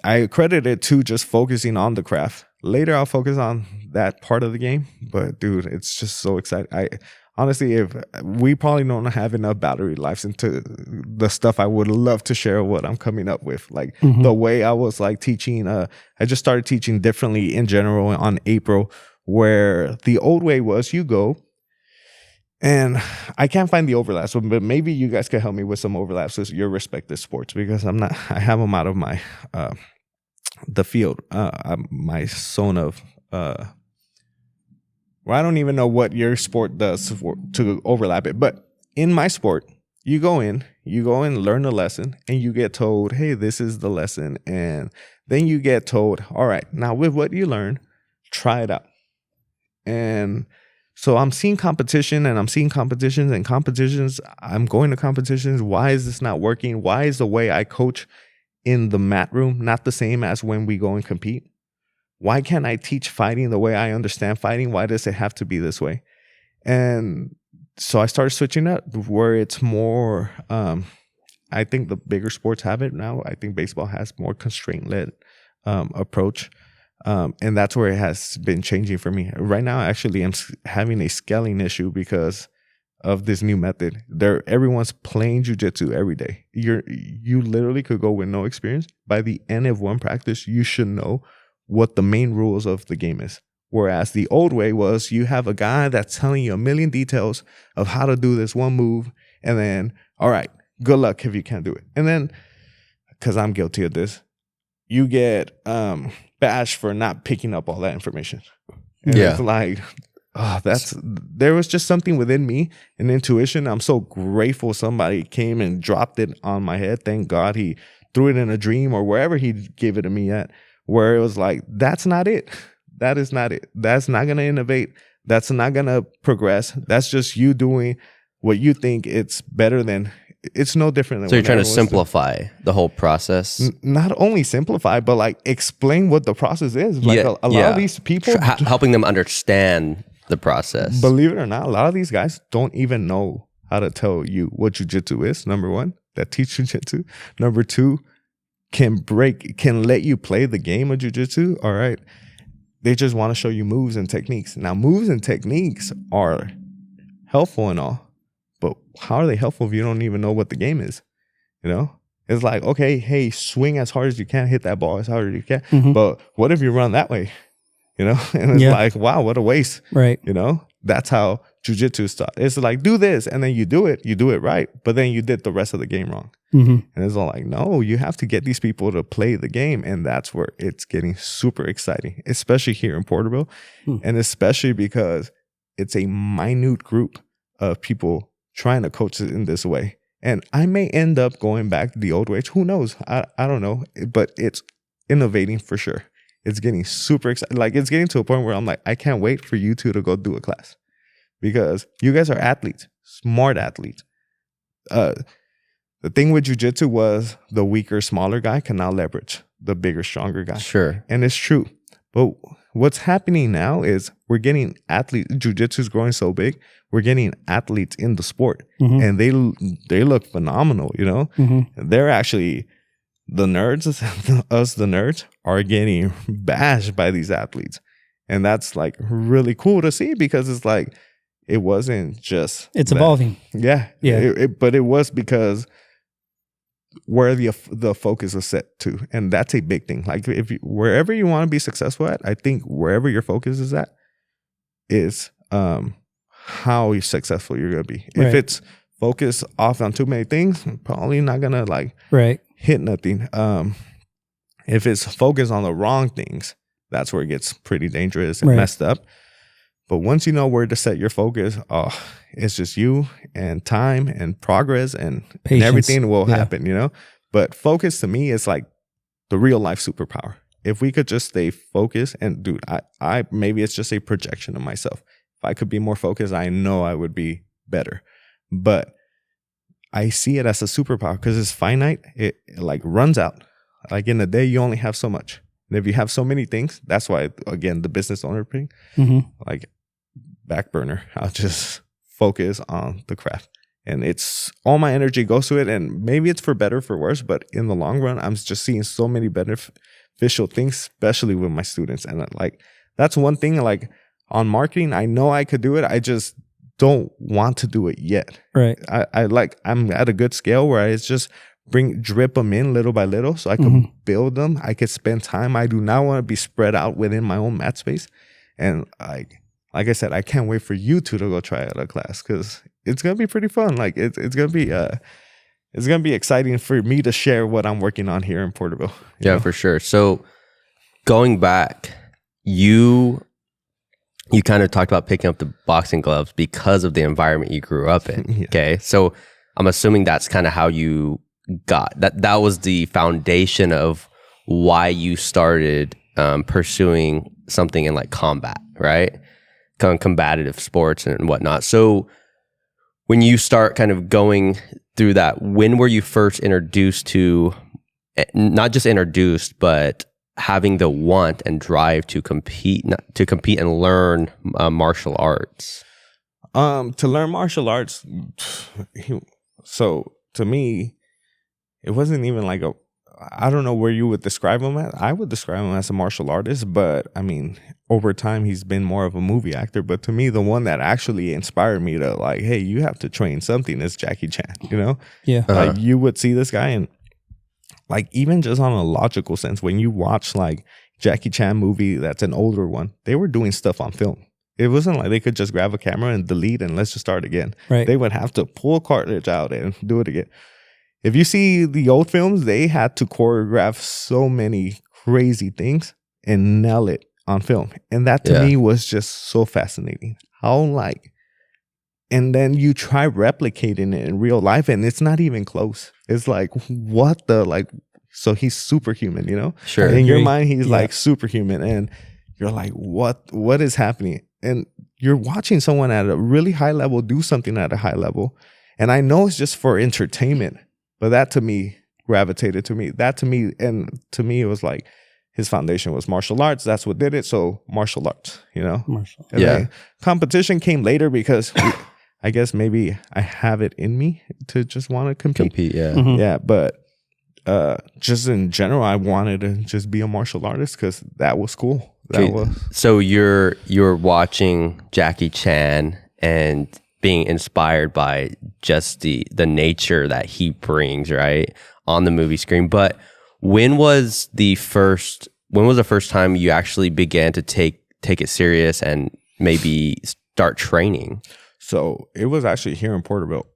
I credit it to just focusing on the craft. Later, I'll focus on that part of the game. But dude, it's just so exciting. Honestly, if we probably don't have enough battery lives into the stuff I would love to share what I'm coming up with. Like the way I was like teaching, I just started teaching differently in general on April, where the old way was you go. And I can't find the overlaps, but maybe you guys can help me with some overlaps with your respective sports, because I have them out of my, the field, my zone of, well, I don't even know what your sport does to overlap it. But in my sport, you go in, learn a lesson, and you get told, hey, this is the lesson. And then you get told, all right, now with what you learn, try it out. And so I'm seeing competition, and I'm seeing competitions and competitions. I'm going to competitions. Why is this not working? Why is the way I coach in the mat room not the same as when we go and compete? Why can't I teach fighting the way I understand fighting? Why does it have to be this way? And so I started switching up where it's more, I think the bigger sports have it now. I think baseball has more constraint-led approach. And that's where it has been changing for me. Right now, actually, I'm having a scaling issue because of this new method. Everyone's playing jiu-jitsu every day. You literally could go with no experience. By the end of one practice, you should know what the main rules of the game is. Whereas the old way was you have a guy that's telling you a million details of how to do this one move. And then, all right, good luck if you can't do it. And then, because I'm guilty of this, you get bashed for not picking up all that information. And it's like, there was just something within me, an intuition. I'm so grateful somebody came and dropped it on my head. Thank God he threw it in a dream or wherever he gave it to me at, where it was like, that's not it. That is not it. That's not going to innovate. That's not going to progress. That's just you doing what you think it's better than. It's no different than. So you're trying to simplify the whole process. Not only simplify, but like explain what the process is. Like a lot of these people, helping them understand the process. Believe it or not, a lot of these guys don't even know how to tell you what jiu-jitsu is. Number one, that teach jiu-jitsu. Number two, can let you play the game of jiu-jitsu. All right. They just want to show you moves and techniques. Now, moves and techniques are helpful and all, but how are they helpful if you don't even know what the game is? You know, it's like, okay, hey, swing as hard as you can, hit that ball as hard as you can. Mm-hmm. But what if you run that way? You know, and it's like, wow, what a waste. Right. You know, that's how jiu-jitsu is taught. It's like, do this, and then you do it right, but then you did the rest of the game wrong. Mm-hmm. And it's all like, no, you have to get these people to play the game. And that's where it's getting super exciting, especially here in Porterville. And especially because it's a minute group of people trying to coach it in this way. And I may end up going back to the old ways. Who knows? I don't know. But it's innovating for sure. It's getting super exciting. Like, it's getting to a point where I'm like, I can't wait for you two to go do a class. Because you guys are athletes, smart athletes. The thing with jiu-jitsu was the weaker, smaller guy can now leverage the bigger, stronger guy. Sure. And it's true. But what's happening now is we're getting athletes. Jiu-jitsu is growing so big. We're getting athletes in the sport. Mm-hmm. And they look phenomenal, you know? Mm-hmm. They're actually, the nerds, us the nerds, are getting bashed by these athletes. And that's like really cool to see, because it's like, it wasn't just it's that. Evolving. Yeah. But it was because where the focus is set to. And that's a big thing. Like, if you, wherever you want to be successful at, I think wherever your focus is at is how successful you're going to be. Right. If it's focused off on too many things, probably not going to like hit nothing. If it's focused on the wrong things, that's where it gets pretty dangerous and messed up. But once you know where to set your focus, it's just you and time and progress and everything will happen, you know? But focus to me is like the real life superpower. If we could just stay focused, and dude, I maybe it's just a projection of myself. If I could be more focused, I know I would be better. But I see it as a superpower because it's finite. It like runs out. Like, in a day, you only have so much. And if you have so many things, that's why, again, the business owner thing, like, back burner, I'll just focus on the craft. And it's all my energy goes to it. And maybe it's for better, for worse, but in the long run, I'm just seeing so many beneficial things, especially with my students. And like, that's one thing, like, on marketing, I know I could do it. I just don't want to do it yet. Right. I'm at a good scale where I just drip them in little by little so I can build them. I could spend time. I do not want to be spread out within my own mat space. And like I said, I can't wait for you two to go try out a class, because it's gonna be pretty fun. Like, it's gonna be exciting for me to share what I'm working on here in Porterville. Yeah, know? For sure. So going back, you kind of talked about picking up the boxing gloves because of the environment you grew up in. Yeah. Okay, so I'm assuming that's kind of how you got that was the foundation of why you started pursuing something in like combat, right? Combative sports and whatnot. So when you start kind of going through that, when were you first introduced to, not just introduced, but having the want and drive to compete and learn martial arts? To learn martial arts, so to me, it wasn't even like I don't know where you would describe him as. I would describe him as a martial artist, but I mean, over time, he's been more of a movie actor. But to me, the one that actually inspired me to like, hey, you have to train something is Jackie Chan, you know? Yeah. Like, you would see this guy, and like, even just on a logical sense, when you watch like Jackie Chan movie that's an older one, they were doing stuff on film. It wasn't like they could just grab a camera and delete and let's just start again. Right. They would have to pull a cartridge out and do it again. If you see the old films, they had to choreograph so many crazy things and nail it on film. And that to me was just so fascinating. How like, and then you try replicating it in real life and it's not even close. It's like, what the, like, so he's superhuman, you know? Sure. In your Agree. mind, he's Yeah. like superhuman, and you're like, what is happening? And you're watching someone at a really high level do something at a high level. And I know it's just for entertainment, but that to me gravitated to me. To me, it was like his foundation was martial arts. That's what did it. So martial arts, you know? Martial. And Yeah. then competition came later because I guess maybe I have it in me to just want to compete. Yeah. Mhm. Yeah, but just in general, I wanted to just be a martial artist because that was cool. That Okay. was So you're watching Jackie Chan and being inspired by just the nature that he brings, right, on the movie screen. But when was the first time you actually began to take it serious and maybe start training? so. It was actually here in Porterville.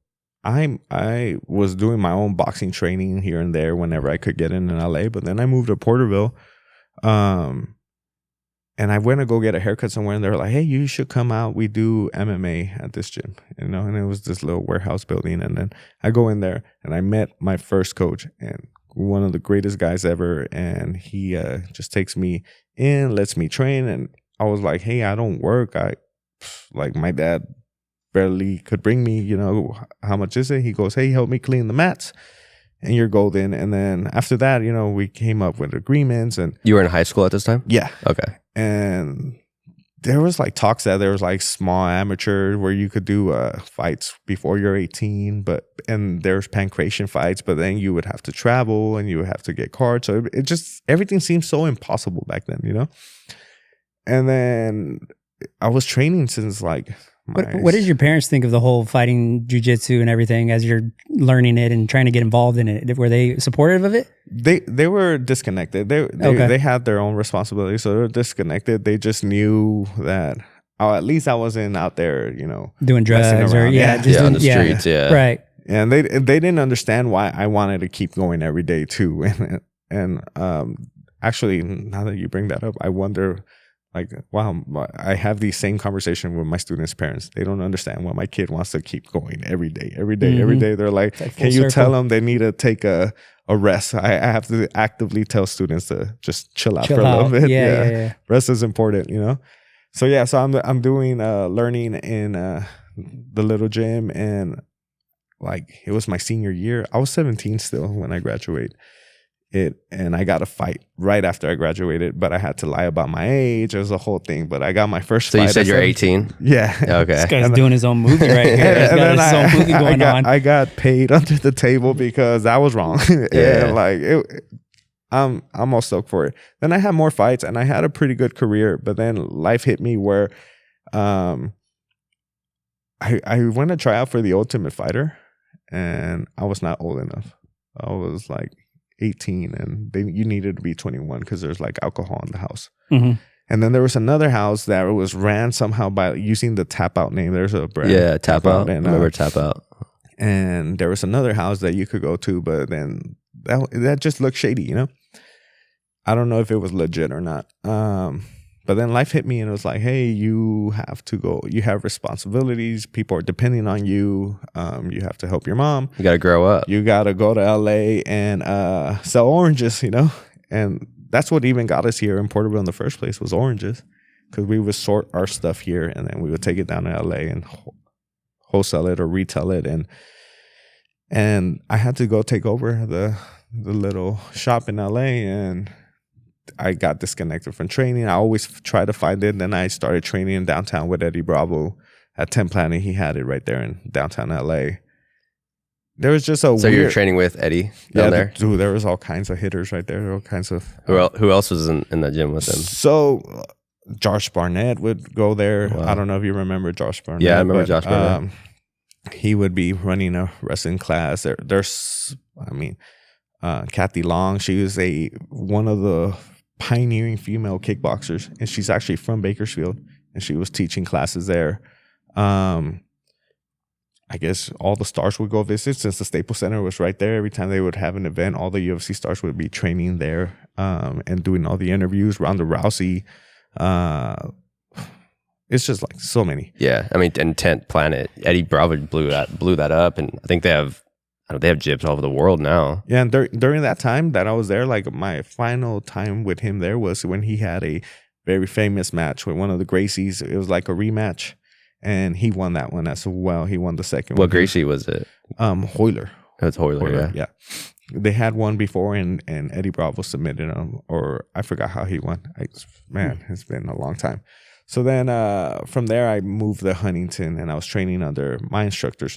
I was doing my own boxing training here and there whenever I could get in LA, but then I moved to Porterville. And I went to go get a haircut somewhere, and they were like, "Hey, you should come out. We do MMA at this gym," you know. And it was this little warehouse building. And then I go in there, and I met my first coach, and one of the greatest guys ever. And he just takes me in, lets me train. And I was like, "Hey, I don't work. Like my dad barely could bring me. You know, how much is it?" He goes, "Hey, help me clean the mats, and you're golden." And then after that, you know, we came up with agreements, and You were in high school at this time? yeah. Okay. And there was like talks that there was like small amateur where you could do fights before you're 18, and there's pancreation fights, but then you would have to travel and you would have to get cards. So it just, everything seemed so impossible back then, you know? And then I was training since like, What did your parents think of the whole fighting jiu-jitsu and everything as you're learning it and trying to get involved in it? Were they supportive of it? They were disconnected. They had their own responsibilities, so they were disconnected. They just knew that, at least I wasn't out there, you know, Doing drugs messing or around. Yeah, on the streets, yeah. Right. And they didn't understand why I wanted to keep going every day too. And actually, now that you bring that up, I wonder, like, wow, I have these same conversation with my students' parents. They don't understand why my kid wants to keep going every day. Every day, they're like, Like can full you circle. tell them they need to take a rest? I have to actively tell students to just chill out for a little bit. Yeah. Rest is important, you know? So yeah, so I'm doing learning in the little gym, and like it was my senior year. I was 17 still when I graduated. And I got a fight right after I graduated, but I had to lie about my age. It was a whole thing, but I got my first So fight. you said at you're 17. 18? Yeah. Okay. This guy's doing his own movie right here. He's got his own movie going on. I got paid under the table because I was wrong. Yeah. And like I'm all stoked for it. Then I had more fights and I had a pretty good career, but then life hit me where I went to try out for the Ultimate Fighter, and I was not old enough. I was like 18, and you needed to be 21 because there's like alcohol in the house. Mm-hmm. And then there was another house that was ran somehow by using the Tap Out name. There's a brand. Yeah, Tap Out. And, Remember Tap Out? and there was another house that you could go to, but then that just looked shady, you know? I don't know if it was legit or not. But then life hit me and it was like, hey, you have to go. You have responsibilities. People are depending on you. You have to help your mom. You got to grow up. You got to go to LA and sell oranges, you know? And that's what even got us here in Porterville in the first place, was oranges. Because we would sort our stuff here and then we would take it down to LA and wholesale it or retail it. And I had to go take over the little shop in LA, and I got disconnected from training. I always try to find it. Then I started training in downtown with Eddie Bravo at 10 Planet. He had it right there in downtown LA. There was just So you're training with Eddie down there? Dude, there was all kinds of hitters right there. All kinds of... Who else was in the gym with him? So Josh Barnett would go there. Wow. I don't know if you remember Josh Barnett. Yeah, I remember Josh Barnett. He would be running a wrestling class. There's Kathy Long. She was one of the pioneering female kickboxers, and she's actually from Bakersfield, and she was teaching classes there. I guess all the stars would go visit since the Staples Center was right there. Every time they would have an event, all the UFC stars would be training there and doing all the interviews. Ronda Rousey. It's just like so many. Yeah, I mean, and 10th Planet, Eddie Bravo blew that up, and I think they have they have gyms all over the world now. Yeah, and during that time that I was there, like my final time with him there was when he had a very famous match with one of the Gracies. It was like a rematch, and he won that one as well. He won the second one. What Gracie was it? Hoyler. That's Hoyler, yeah. They had one before, and Eddie Bravo submitted him, or I forgot how he won. Man, it's been a long time. So then from there, I moved to Huntington, and I was training under my instructor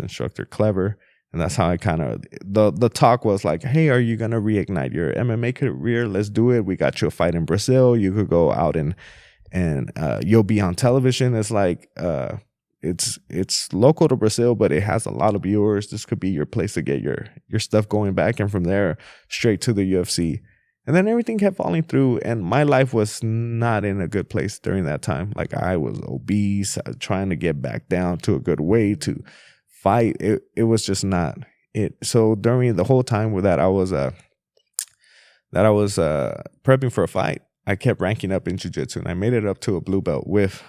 Clever. And that's how I kind of, the talk was like, hey, are you going to reignite your MMA career? Let's do it. We got you a fight in Brazil. You could go out and you'll be on television. It's like, it's local to Brazil, but it has a lot of viewers. This could be your place to get your stuff going back. And from there, straight to the UFC. And then everything kept falling through. And my life was not in a good place during that time. Like I was obese, trying to get back down to a good weight to fight. It was just not it. So during the whole time with that I was prepping for a fight, I kept ranking up in jiu-jitsu, and I made it up to a blue belt with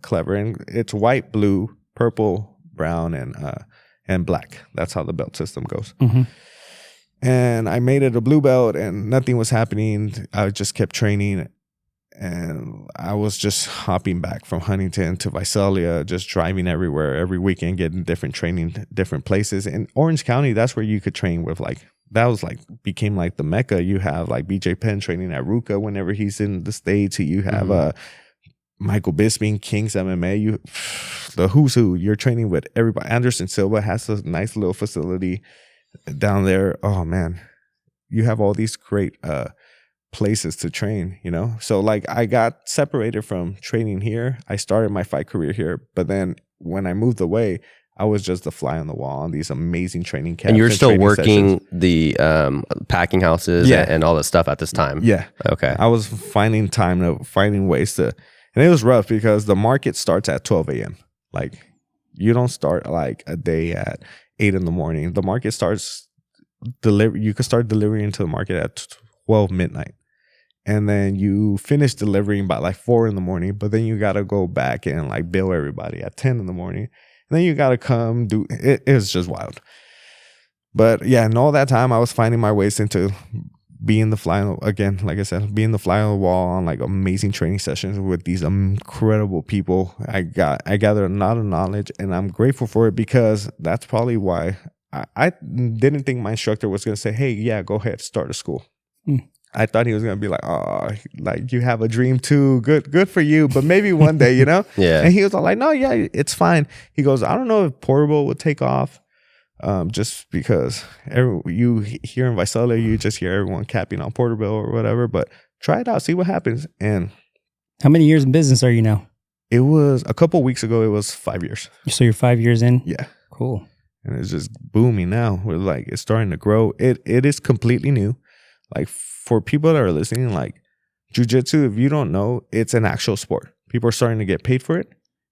Clever, and it's white, blue, purple, brown, and black. That's how the belt system goes. Mm-hmm. And I made it a blue belt, and nothing was happening. I just kept training. And I was just hopping back from Huntington to Visalia, just driving everywhere every weekend, getting different training, different places. In Orange County, that's where you could train with became like the Mecca. You have like BJ Penn training at Ruka whenever he's in the States. You have Michael Bisping, King's MMA. The who's who. You're training with everybody. Anderson Silva has a nice little facility down there. Oh man, you have all these great places to train, you know? So like I got separated from training here. I started my fight career here, but then when I moved away, I was just the fly on the wall on these amazing training camps. And you're still working sessions. The packing houses and all that stuff at this time? Yeah. Okay. I was finding ways to, and it was rough because the market starts at 12 a.m. Like you don't start like a day at 8 in the morning. The market starts you could start delivering to the market at 12 midnight. And then you finish delivering by like 4 in the morning, but then you got to go back and like bill everybody at 10 in the morning. And then you got to come do it. It's just wild. But yeah, in all that time, I was finding my ways into being the fly again, like I said, being the fly on the wall on like amazing training sessions with these incredible people. I gathered a lot of knowledge, and I'm grateful for it because that's probably why I didn't think my instructor was going to say, hey, yeah, go ahead, start a school. I thought he was going to be like, oh, like you have a dream too. Good for you. But maybe one day, you know? Yeah. And he was all like, no, yeah, it's fine. He goes, I don't know if Porterville would take off just because you here in Visalia, you just hear everyone capping on Porterville or whatever. But try it out. See what happens. And how many years in business are you now? It was a couple weeks ago. It was 5 years. So you're 5 years in? Yeah. Cool. And it's just booming now. We're like, it's starting to grow. It is completely new. Like for people that are listening, like jiu-jitsu, if you don't know, it's an actual sport. People are starting to get paid for it.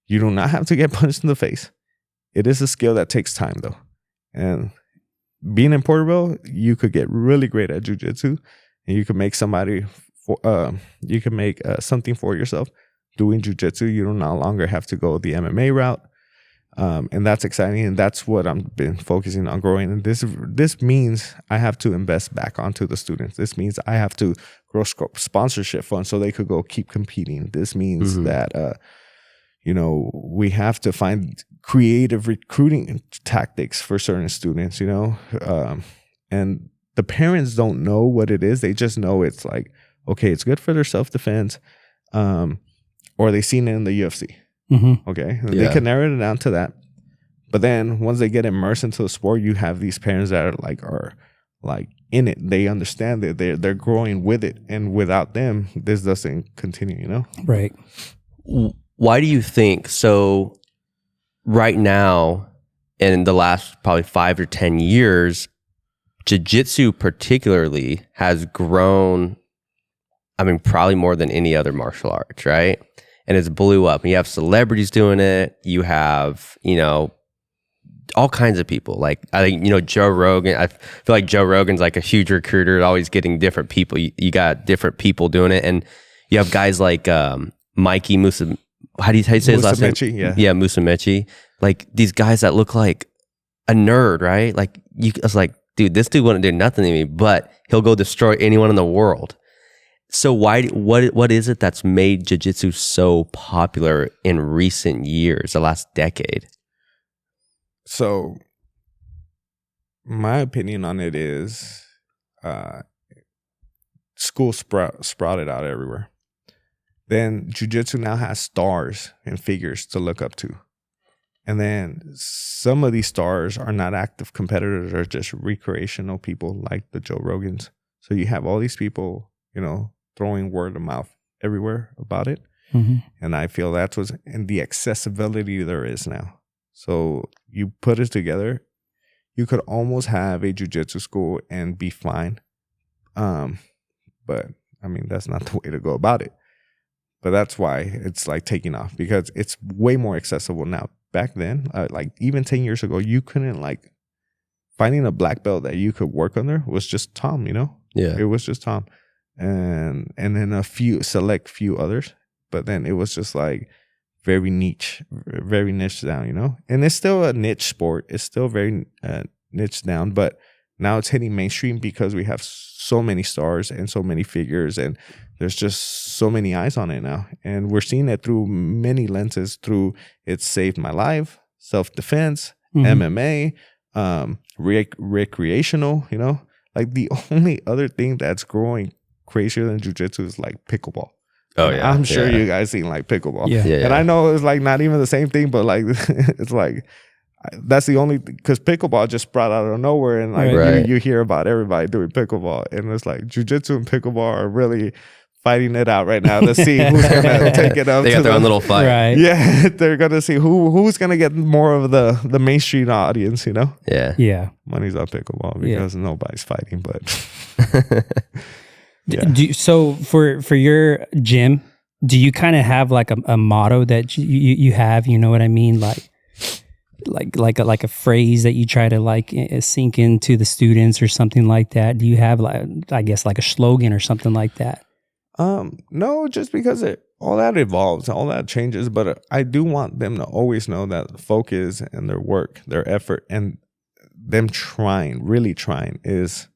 You do not have to get punched in the face. It is a skill that takes time though. And being in Porterville, you could get really great at jiu-jitsu, and you could make something for yourself doing jiu-jitsu. You don't no longer have to go the MMA route. And that's exciting, and that's what I've been focusing on growing. And this means I have to invest back onto the students. This means I have to grow sponsorship funds so they could go keep competing. This means that we have to find creative recruiting tactics for certain students. And the parents don't know what it is. They just know it's like, okay, it's good for their self-defense, or they've seen it in the UFC. Mm-hmm. Okay. And they can narrow it down to that. But then once they get immersed into the sport, you have these parents that are in it. They understand it. They're growing with it. And without them, this doesn't continue, Right. Why do you think so? Right now, in the last probably 5 or 10 years, jiu-jitsu particularly has grown, I mean, probably more than any other martial arts, right? And it's blew up. And you have celebrities doing it. You have, all kinds of people. Like, I think, Joe Rogan. I feel like Joe Rogan's like a huge recruiter, always getting different people. You got different people doing it. And you have guys like Mikey Musa. How do you say his last name? Yeah. Yeah, Musumeci. Like these guys that look like a nerd, right? Like I was like, dude, this dude wouldn't do nothing to me, but he'll go destroy anyone in the world. So what is it that's made jiu-jitsu so popular in recent years, the last decade? So my opinion on it is school sprouted out everywhere. Then jiu-jitsu now has stars and figures to look up to. And then some of these stars are not active competitors, they're just recreational people like the Joe Rogans. So you have all these people, throwing word of mouth everywhere about it. Mm-hmm. And I feel that's what's in the accessibility there is now. So you put it together, you could almost have a jiu-jitsu school and be fine. But I mean, that's not the way to go about it. But that's why it's like taking off, because it's way more accessible now. Back then, like even 10 years ago, you couldn't finding a black belt that you could work under was just Tom, Yeah. It was just Tom. And then a select few others. But then it was just like very niche down, And it's still a niche sport. It's still very niche down, but now it's hitting mainstream because we have so many stars and so many figures, and there's just so many eyes on it now. And we're seeing it through many lenses, through it's saved my life, self-defense, MMA, recreational, Like the only other thing that's growing crazier than jiu-jitsu is like pickleball. Oh, And yeah. I'm sure you guys seen like pickleball. Yeah. And I know it's like not even the same thing, but like it's like that's the only, because pickleball just brought out of nowhere, and like Right. you hear about everybody doing pickleball, and it's like jiu-jitsu and pickleball are really fighting it out right now to see who's gonna take it up. They got their own little fight. Right. Yeah, they're gonna see who's gonna get more of the mainstream audience. Yeah. Yeah. Money's on pickleball because nobody's fighting, but yeah. So for your gym, do you kind of have like a motto that you have? You know what I mean? Like a phrase that you try to sink into the students or something like that? Do you have I guess like a slogan or something like that? No, just because all that evolves, all that changes, but I do want them to always know that the focus and their work, their effort, and them really trying it's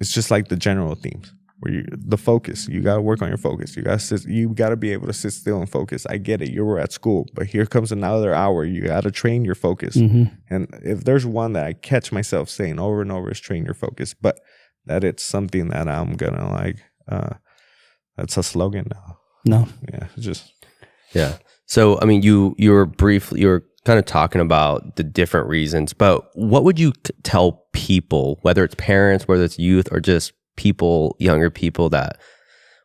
just like the general themes. Where the focus, you got to work on your focus. You got to be able to sit still and focus. I get it. You were at school, but here comes another hour. You got to train your focus. Mm-hmm. And if there's one that I catch myself saying over and over is train your focus, but that it's something that I'm going to that's a slogan now. No. Yeah. Just. Yeah. So, I mean, you were kind of talking about the different reasons, but what would you tell people, whether it's parents, whether it's youth, or just younger people, that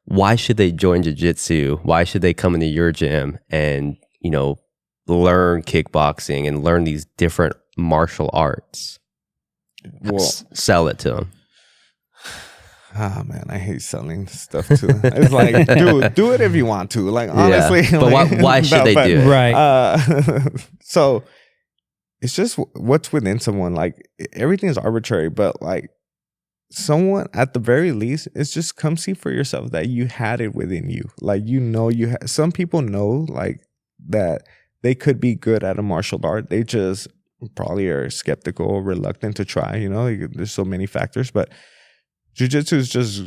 why should they join jiu-jitsu? Why should they come into your gym and, learn kickboxing and learn these different martial arts? Well, sell it to them. Ah, man, I hate selling stuff too. It's like, do it if you want to. Like, honestly. Yeah. But why should they do it? Right. So it's just what's within someone. Like, everything is arbitrary, but like, someone at the very least, it's just come see for yourself that you had it within you. Like, some people know like that they could be good at a martial art. They just probably are skeptical, reluctant to try. There's so many factors, but jiu-jitsu is just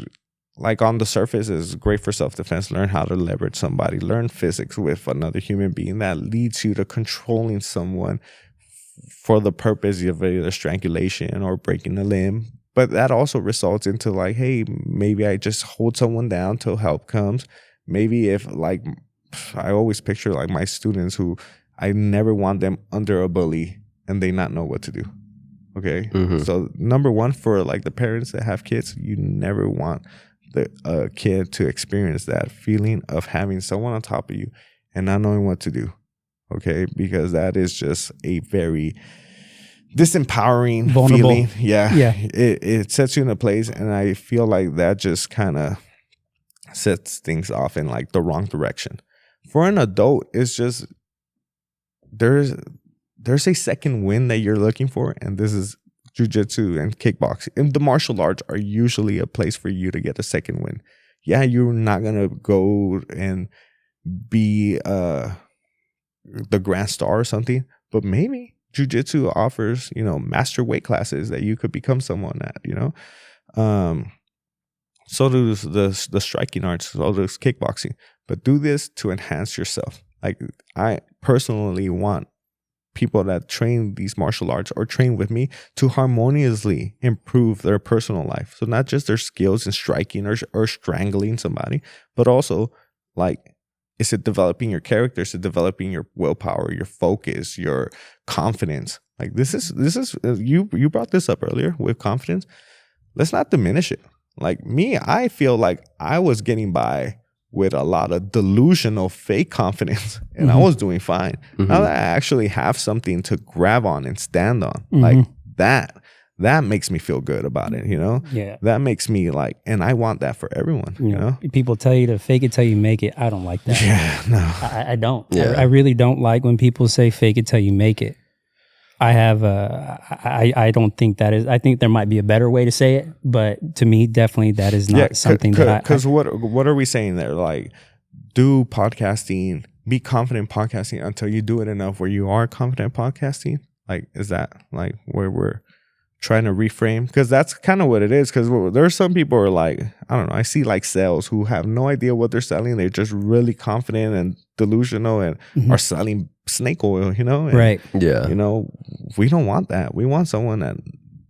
like on the surface is great for self-defense. Learn how to leverage somebody, learn physics with another human being that leads you to controlling someone for the purpose of either strangulation or breaking a limb. But that also results into like, hey, maybe I just hold someone down till help comes. Maybe if like, I always picture like my students who I never want them under a bully and they not know what to do. Okay. Mm-hmm. So number one, for like the parents that have kids, you never want the kid to experience that feeling of having someone on top of you and not knowing what to do. Okay. Because that is just a very disempowering vulnerable feeling. Yeah. Yeah. It sets you in a place, and I feel like that just kind of sets things off in like the wrong direction. For an adult, it's just there's a second win that you're looking for, and this is jiu-jitsu and kickboxing. And the martial arts are usually a place for you to get a second win. Yeah, you're not gonna go and be the grand star or something, but maybe Jiu-Jitsu offers, master weight classes that you could become someone at, so does the striking arts, so does kickboxing. But do this to enhance yourself. Like, I personally want people that train these martial arts or train with me to harmoniously improve their personal life. So not just their skills in striking or strangling somebody, but also, like, is it developing your character? Is it developing your willpower, your focus, your confidence? Like, this is you brought this up earlier with confidence. Let's not diminish it. Like me, I feel like I was getting by with a lot of delusional fake confidence, and I was doing fine. Now that I actually have something to grab on and stand on, like that makes me feel good about it, Yeah. That makes me like, and I want that for everyone, you know? People tell you to fake it till you make it. I don't like that. Yeah, no. I don't. Yeah. I really don't like when people say fake it till you make it. I have I don't think that is. I think there might be a better way to say it, but to me, definitely that is not something that because what are we saying there? Like, do podcasting, be confident podcasting until you do it enough where you are confident podcasting. Like, is that like where we're trying to reframe? Because that's kind of what it is. Because there's some people who are like, I don't know, I see like sales who have no idea what they're selling. They're just really confident and delusional and are selling snake oil, and, right. Yeah. We don't want that. We want someone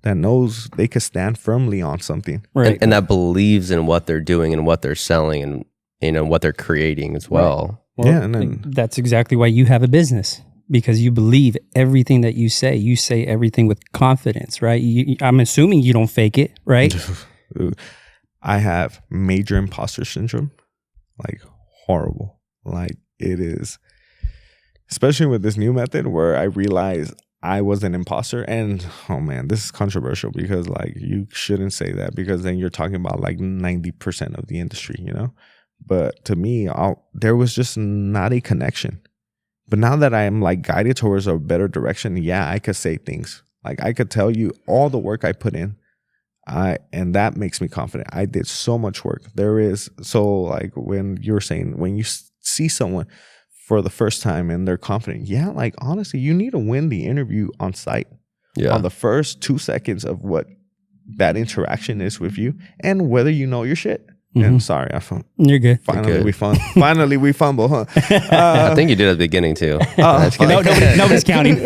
that knows they could stand firmly on something. Right. And that believes in what they're doing and what they're selling and what they're creating as well. Well, yeah. And then that's exactly why you have a business, because you believe everything that you say. You say everything with confidence, right? I'm assuming you don't fake it, right? I have major imposter syndrome, like horrible. Like, it is, especially with this new method where I realized I was an imposter. And oh man, this is controversial because like you shouldn't say that, because then you're talking about like 90% of the industry, But to me, there was just not a connection. But now that I am like guided towards a better direction, yeah, I could say things. Like, I could tell you all the work I put in. And that makes me confident. I did so much work. So like when you're saying, when you see someone for the first time and they're confident, yeah, like honestly, you need to win the interview on site. Yeah. On the first 2 seconds of what that interaction is with you and whether you know your shit. And sorry, You're good. Finally we fumble, huh? I think you did at the beginning too. Nobody's counting.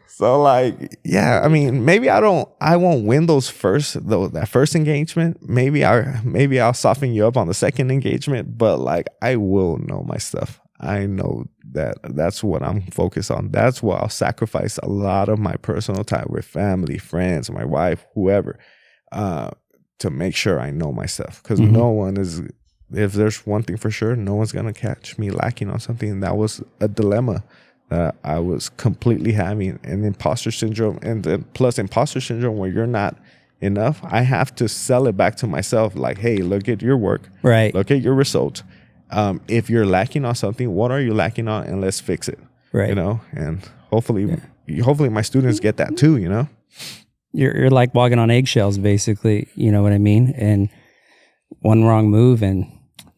So like, yeah, I mean, maybe I won't win that first engagement. Maybe I'll soften you up on the second engagement, but like, I will know my stuff. I know that's what I'm focused on. That's what I'll sacrifice a lot of my personal time with family, friends, my wife, whoever, to make sure I know my stuff. Because no one is, if there's one thing for sure, no one's going to catch me lacking on something. That was a dilemma that I was completely having, an imposter syndrome, and then plus imposter syndrome where you're not enough. I have to sell it back to myself. Like, hey, look at your work. Right. Look at your results. If you're lacking on something, what are you lacking on? And let's fix it. Right. And hopefully my students get that too, You're like walking on eggshells, basically. You know what I mean? And one wrong move and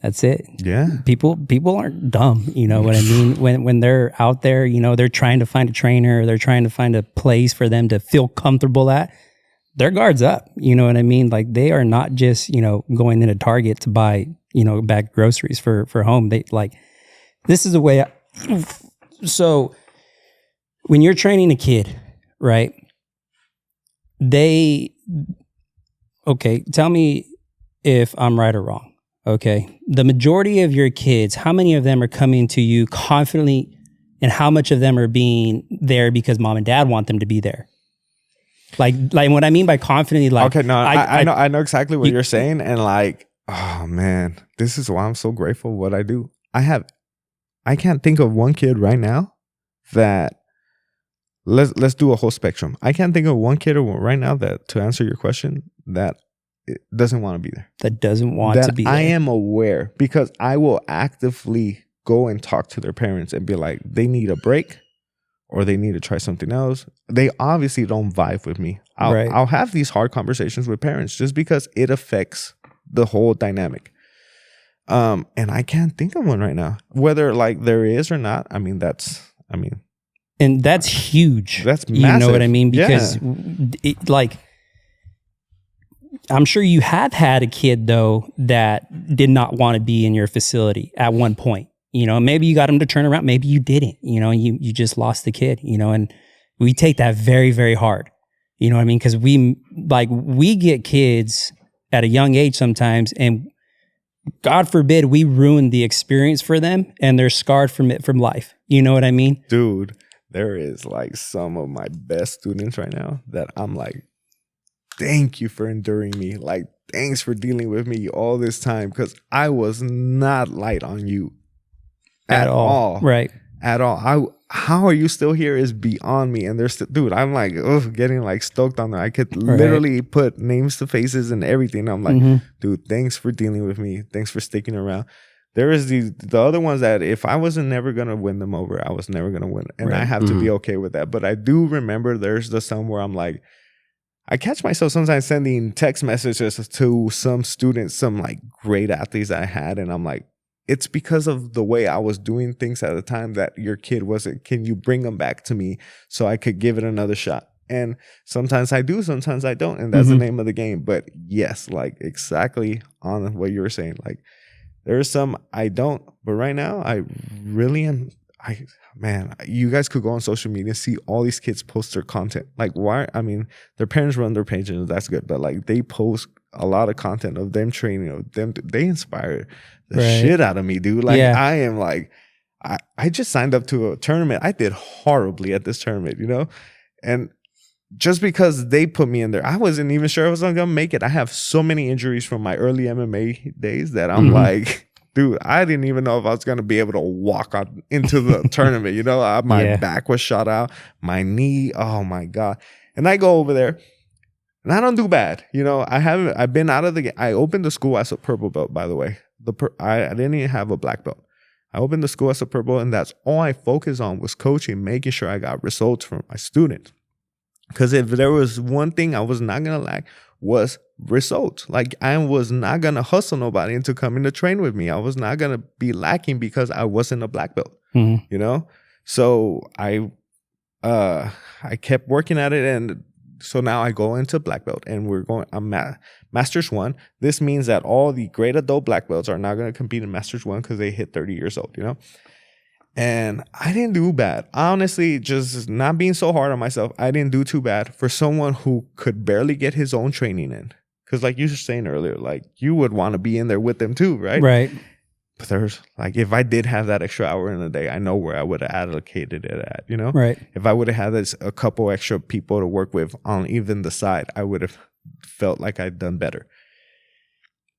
that's it. Yeah. People aren't dumb. You know what I mean? When they're out there, they're trying to find a trainer, they're trying to find a place for them to feel comfortable at. Their guard's up. You know what I mean? Like, they are not just, going into Target to buy, bag groceries for home. They like, this is the way. So when you're training a kid, right? Tell me if I'm right or wrong. Okay. The majority of your kids, how many of them are coming to you confidently, and how much of them are being there because mom and dad want them to be there? Like what I mean by confidently, like, okay, no, I know exactly what you're saying. And like, oh man, this is why I'm so grateful what I do. I can't think of one kid right now that let's do a whole spectrum. I can't think of one kid right now that, to answer your question, that it doesn't want to be there. That doesn't want to be there. I am aware, because I will actively go and talk to their parents and be like, they need a break or they need to try something else. They obviously don't vibe with me. I'll have these hard conversations with parents just because it affects the whole dynamic. And I can't think of one right now. Whether like there is or not, And that's huge. That's You know massive. what I mean? Because it, like, I'm sure you have had a kid though that did not want to be in your facility at one point. You know, maybe you got him to turn around, maybe you didn't. You know, you just lost the kid. You know, and we take that very, very hard. You know what I mean? Because we get kids at a young age sometimes, and God forbid we ruin the experience for them, and they're scarred from it from life. You know what I mean? Dude, there is like some of my best students right now that I'm like, thank you for enduring me. Like, thanks for dealing with me all this time, because I was not light on you at all. Right. At all. How are you still here is beyond me. And there's, dude, I'm like, getting like stoked on that. I could literally put names to faces and everything. I'm like, dude, thanks for dealing with me. Thanks for sticking around. There is the other ones that if I wasn't never going to win them over, I was never going to win. And I have to be okay with that. But I do remember there's the some where I'm like, I catch myself sometimes sending text messages to some students, some like great athletes I had. And I'm like, it's because of the way I was doing things at the time that your kid wasn't. Can you bring them back to me so I could give it another shot? And sometimes I do, sometimes I don't. And that's the name of the game. But yes, like exactly on what you were saying. Like there's some I don't. But right now, I really am. Man, you guys could go on social media and see all these kids post their content. Like why? I mean, their parents run their pages. That's good. But like they post a lot of content of them training, of them. They inspire the shit out of me, dude. Like I am like, I just signed up to a tournament. I did horribly at this tournament, you know? And just because they put me in there, I wasn't even sure I was going to make it. I have so many injuries from my early MMA days that I'm like, dude, I didn't even know if I was going to be able to walk out into the tournament. You know, my back was shot out, my knee. Oh my God. And I go over there and I don't do bad. You know, I've been out of the game. I opened the school as a purple belt, by the way. I didn't even have a black belt. I opened the school as a purple, and that's all I focused on was coaching, making sure I got results from my students. Because if there was one thing I was not going to lack was results. Like I was not going to hustle nobody into coming to train with me. I was not going to be lacking because I wasn't a black belt, you know? So I kept working at it, and so now I go into black belt, and I'm Masters 1. This means that all the great adult black belts are not going to compete in Masters 1 because they hit 30 years old, you know? And I didn't do bad. Honestly, just not being so hard on myself, I didn't do too bad for someone who could barely get his own training in. Because like you were saying earlier, like you would want to be in there with them too, right? Right. But there's like, if I did have that extra hour in the day, I know where I would have allocated it at, you know? Right. If I would have had a couple extra people to work with on even the side, I would have felt like I'd done better.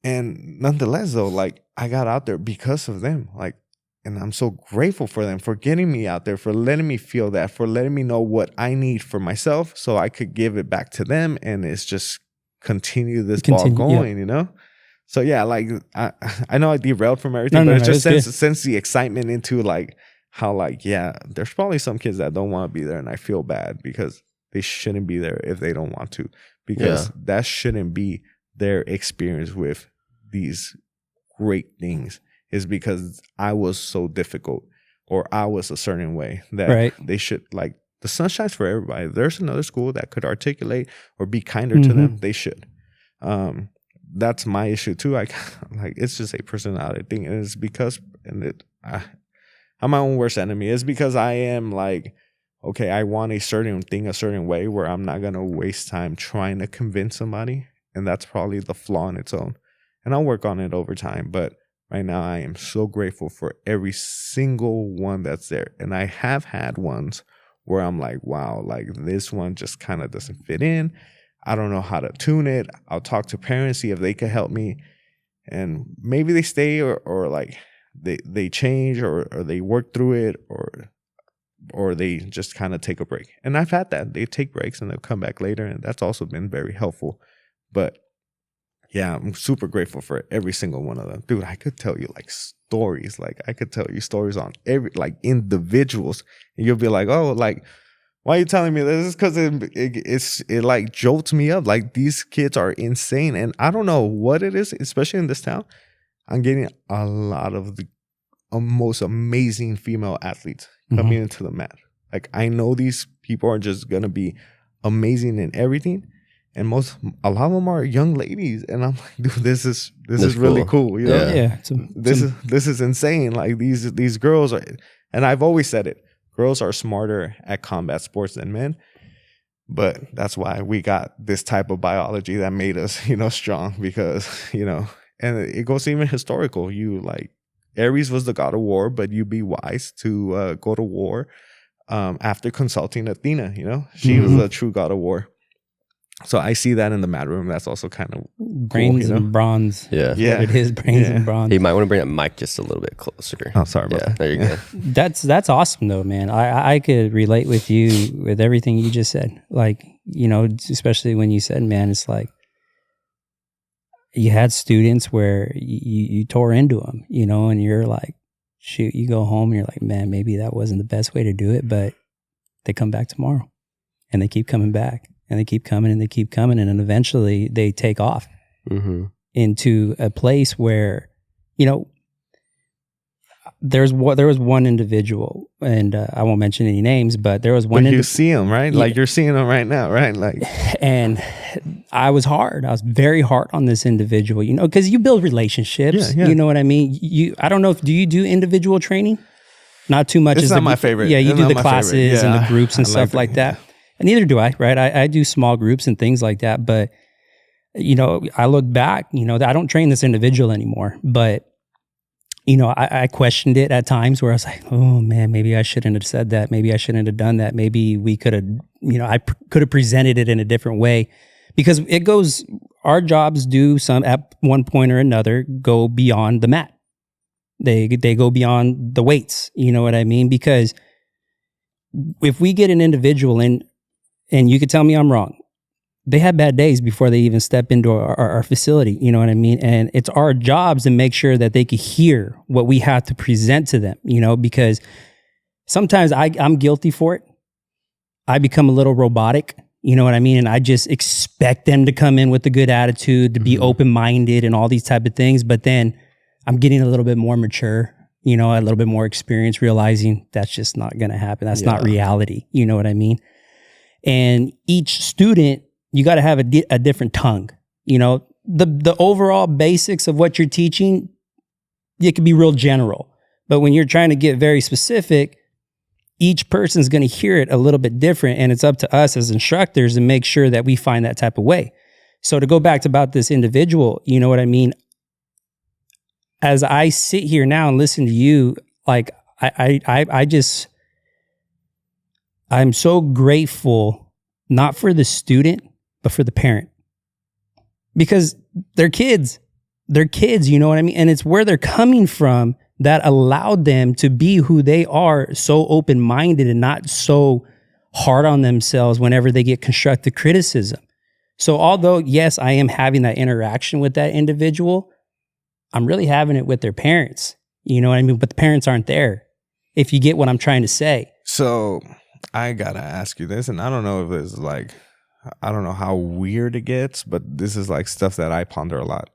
And nonetheless, though, like I got out there because of them. Like, and I'm so grateful for them for getting me out there, for letting me feel that, for letting me know what I need for myself so I could give it back to them. And it's just continue this ball going, you know? So yeah, like I know I derailed from everything, but it's just since the excitement into like how like, yeah, there's probably some kids that don't want to be there, and I feel bad because they shouldn't be there if they don't want to, because that shouldn't be their experience with these great things, is because I was so difficult or I was a certain way that they should, like, the sun shines for everybody. If there's another school that could articulate or be kinder to them, they should. That's my issue too. Like it's just a personality thing, and it's because, I'm my own worst enemy. It's because I am like, okay, I want a certain thing a certain way where I'm not gonna waste time trying to convince somebody, and that's probably the flaw in its own. And I'll work on it over time, but right now I am so grateful for every single one that's there. And I have had ones where I'm like, wow, like this one just kind of doesn't fit in. I don't know how to tune it. I'll talk to parents, see if they could help me. And maybe they stay or like they change or they work through it or they just kind of take a break. And I've had that. They take breaks and they'll come back later. And that's also been very helpful. But yeah, I'm super grateful for every single one of them. Dude, I could tell you like stories. Like I could tell you stories on every, like individuals. And you'll be like, oh, like, why are you telling me this? Is because it like jolts me up. Like these kids are insane. And I don't know what it is, especially in this town. I'm getting a lot of the most amazing female athletes coming into the mat. Like, I know these people are just gonna be amazing in everything, and a lot of them are young ladies, and I'm like, dude, this is really cool. You know, Yeah. this is insane. Like these girls are, and I've always said it, girls are smarter at combat sports than men. But that's why we got this type of biology that made us, you know, strong, because, you know, and it goes even historical. You like, Ares was the god of war, but you be wise to go to war after consulting Athena, you know, she was a true god of war. So I see that in the mat room. That's also kind of brains cool, you know? and bronze. Yeah. It is brains and bronze. You might want to bring that mic just a little bit closer. Oh, sorry about that. There you go. That's awesome though, man. I could relate with you with everything you just said. Like, you know, especially when you said, man, it's like you had students where you tore into them, you know, and you're like, shoot, you go home and you're like, man, maybe that wasn't the best way to do it, but they come back tomorrow and they keep coming back and they keep coming and they keep coming. And then eventually they take off into a place where, you know, there was one individual, and I won't mention any names, but there was one. But you see him, right? Yeah. Like you're seeing him right now, right? Like, and I was very hard on this individual, you know, because you build relationships. Yeah. You know what I mean? I don't know do you do individual training? Not too much. It's not my favorite. Yeah, you do the classes and the groups and stuff like that. And neither do I, right? I do small groups and things like that. But, you know, I look back, you know, I don't train this individual anymore. But, you know, I questioned it at times where I was like, oh man, maybe I shouldn't have said that. Maybe I shouldn't have done that. Maybe we could have, you know, I could have presented it in a different way. Because our jobs do at one point or another go beyond the mat. They go beyond the weights. You know what I mean? Because if we get an individual in, and you could tell me I'm wrong, they have bad days before they even step into our facility. You know what I mean? And it's our jobs to make sure that they can hear what we have to present to them, you know, because sometimes I'm guilty for it. I become a little robotic, you know what I mean? And I just expect them to come in with a good attitude, to be open-minded and all these type of things. But then I'm getting a little bit more mature, you know, a little bit more experience, realizing that's just not going to happen. That's not reality. You know what I mean? And each student, you got to have a different tongue. You know, the overall basics of what you're teaching, it can be real general. But when you're trying to get very specific, each person's going to hear it a little bit different. And it's up to us as instructors to make sure that we find that type of way. So to go back to about this individual, you know what I mean? As I sit here now and listen to you, like I'm so grateful, not for the student, but for the parent, because they're kids, you know what I mean? And it's where they're coming from that allowed them to be who they are, so open-minded and not so hard on themselves whenever they get constructive criticism. So although, yes, I am having that interaction with that individual, I'm really having it with their parents, you know what I mean? But the parents aren't there, if you get what I'm trying to say. So I gotta ask you this, and I don't know if this is like, I don't know how weird it gets, but this is like stuff that I ponder a lot.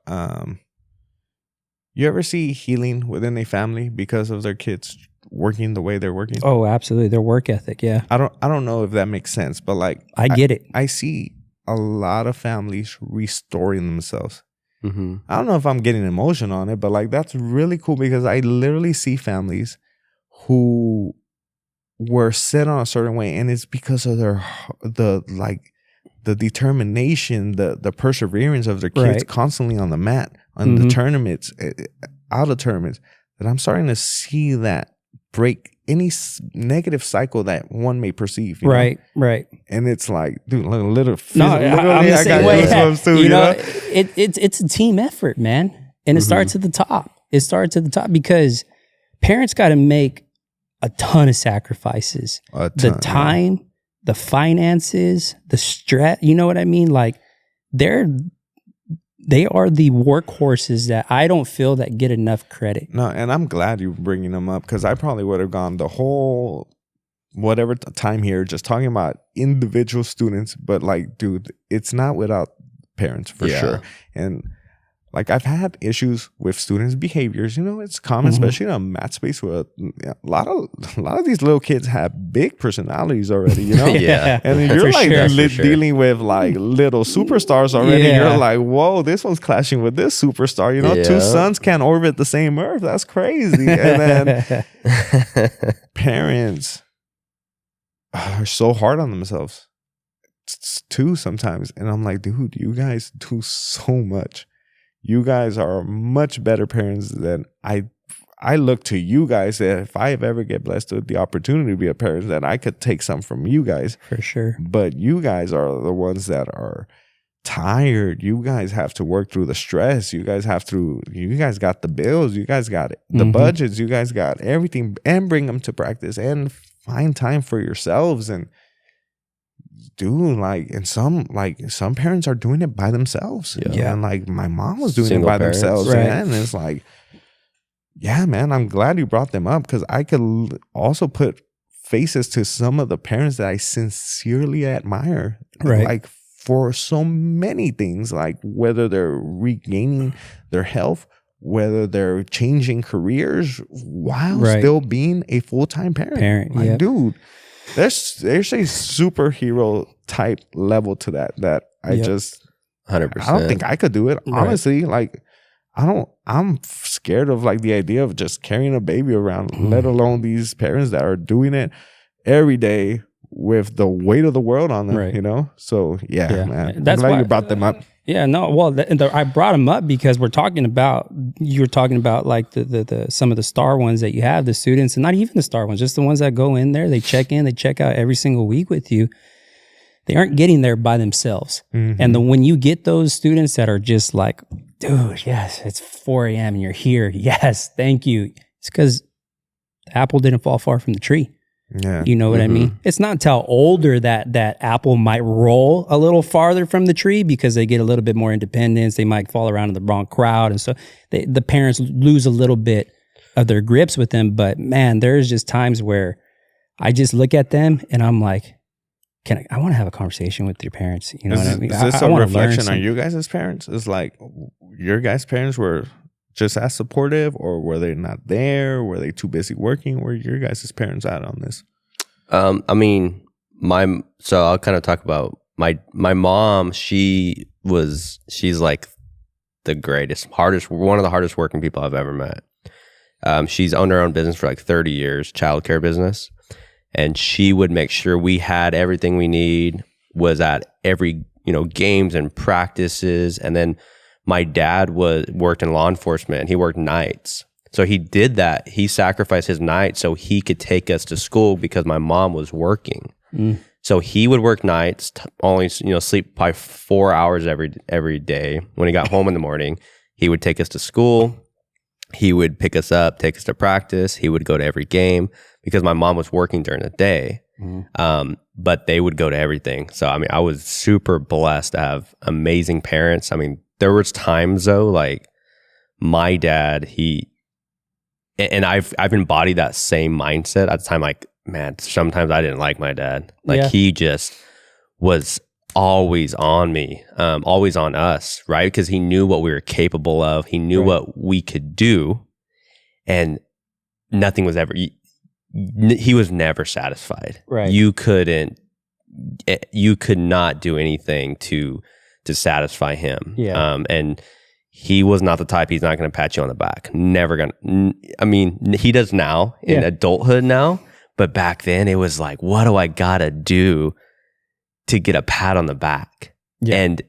You ever see healing within a family because of their kids working the way they're working? Oh, absolutely. Their work ethic. Yeah. I don't know if that makes sense, but like, I get it. I see a lot of families restoring themselves. Mm-hmm. I don't know if I'm getting emotional on it, but like, that's really cool, because I literally see families who were set on a certain way, and it's because of the determination, the perseverance of their kids constantly on the mat, on the tournaments, out of tournaments, that I'm starting to see that break any negative cycle that one may perceive. Right. And it's like, dude, literally, I'm the same way. Too, you know, it's a team effort, man. And it starts at the top. Because parents got to make a ton of sacrifices. The time, the finances, the stress, you know what I mean? Like, they are the workhorses that I don't feel that get enough credit. No, and I'm glad you're bringing them up, because I probably would have gone the whole whatever time here just talking about individual students. But like, dude, it's not without parents for sure. And Like I've had issues with students' behaviors. You know, it's common, especially in a math space where a lot of these little kids have big personalities already. You know, Yeah. and then you're like sure. dealing with like little superstars already. Yeah. You're like, whoa, this one's clashing with this superstar. You know, Yeah. two suns can't orbit the same Earth. That's crazy. And then parents are so hard on themselves too sometimes, and I'm like, dude, you guys do so much. You guys are much better parents than I look to you guys. That if I ever get blessed with the opportunity to be a parent, that I could take some from you guys. For sure. But you guys are the ones that are tired. You guys have to work through the stress. You guys got the bills. You guys got the budgets. You guys got everything, and bring them to practice and find time for yourselves. And dude, and some parents are doing it by themselves. Yeah. And like my mom was doing Single it by parents. themselves. Right. And it's like, yeah, man, I'm glad you brought them up, because I could also put faces to some of the parents that I sincerely admire. Right. Like for so many things, like whether they're regaining their health, whether they're changing careers while still being a full-time parent. Like, dude, there's a superhero type level to that I just 100%. I don't think I could do it. Honestly, like I'm scared of like the idea of just carrying a baby around, let alone these parents that are doing it every day with the weight of the world on them, you know? So yeah. Man. That's I'm glad why you brought them up. Yeah, no. Well, I brought them up because you were talking about like the some of the star ones that you have, the students, and not even the star ones, just the ones that go in there, they check out every single week with you. They aren't getting there by themselves. And when you get those students that are just like, dude, yes, it's 4 a.m. and you're here. Yes, thank you. It's because the apple didn't fall far from the tree. Yeah. You know what I mean? It's not until older that apple might roll a little farther from the tree because they get a little bit more independence. They might fall around in the wrong crowd. And so the parents lose a little bit of their grips with them. But man, there's just times where I just look at them and I'm like, I want to have a conversation with your parents. You know what I mean? Is this a reflection on you guys as parents? Is like your guys' parents were just as supportive, or were they not there? Were they too busy working? Where your guys' parents at on this? I mean, so I'll kind of talk about my mom. She's like the greatest, one of the hardest working people I've ever met. She's owned her own business for like 30 years, childcare business. And she would make sure we had everything we need, was at every, games and practices. And then my dad worked in law enforcement, and he worked nights. So he did that. He sacrificed his night so he could take us to school because my mom was working. So he would work nights, only sleep probably 4 hours every day. When he got home in the morning, he would take us to school. He would pick us up, take us to practice. He would go to every game because my mom was working during the day. But they would go to everything. So I mean, I was super blessed to have amazing parents. I mean, there was times though, like my dad, and I've embodied that same mindset at the time. Like, man, sometimes I didn't like my dad. Like he just was always on me, always on us, right? Because he knew what we were capable of. He knew what we could do, and nothing was ever. He was never satisfied. Right? You could not do anything to satisfy him. Yeah. And he was not the type. He's not going to pat you on the back. Never gonna. I mean, he does now in adulthood now, but back then it was like, what do I gotta do to get a pat on the back? Yeah. And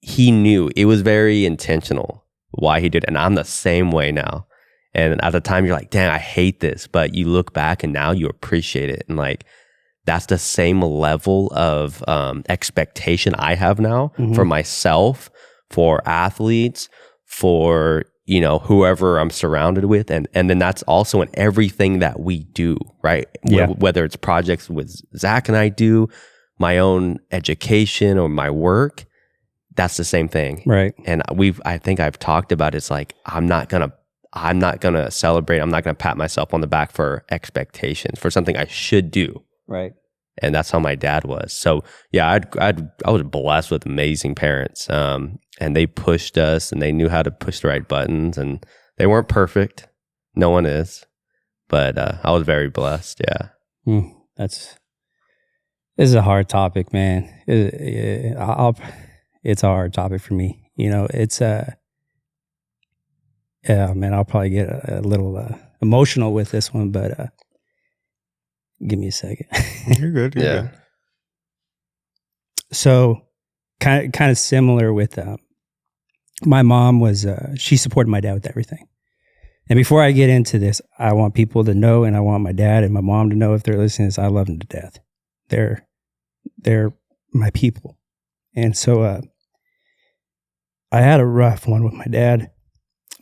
he knew it was very intentional why he did it. And I'm the same way now. And at the time you're like, dang, I hate this. But you look back and now you appreciate it. And like, that's the same level of expectation I have now for myself, for athletes, for, whoever I'm surrounded with. And then that's also in everything that we do, right? Yeah. Whether it's projects with Zach and I do, my own education or my work, that's the same thing. Right. And I think I've talked about it's like, I'm not going to celebrate. I'm not going to pat myself on the back for expectations, for something I should do. Right. And that's how my dad was. So yeah, I was blessed with amazing parents. And they pushed us and they knew how to push the right buttons, and they weren't perfect. No one is, but I was very blessed. Yeah. This is a hard topic, man. It's a hard topic for me. You know, it's yeah, man, I'll probably get a little emotional with this one, but give me a second. You're good. You're good. So kind of similar with my mom was she supported my dad with everything. And before I get into this, I want people to know, and I want my dad and my mom to know, if they're listening to this, I love them to death. They're my people. And so I had a rough one with my dad,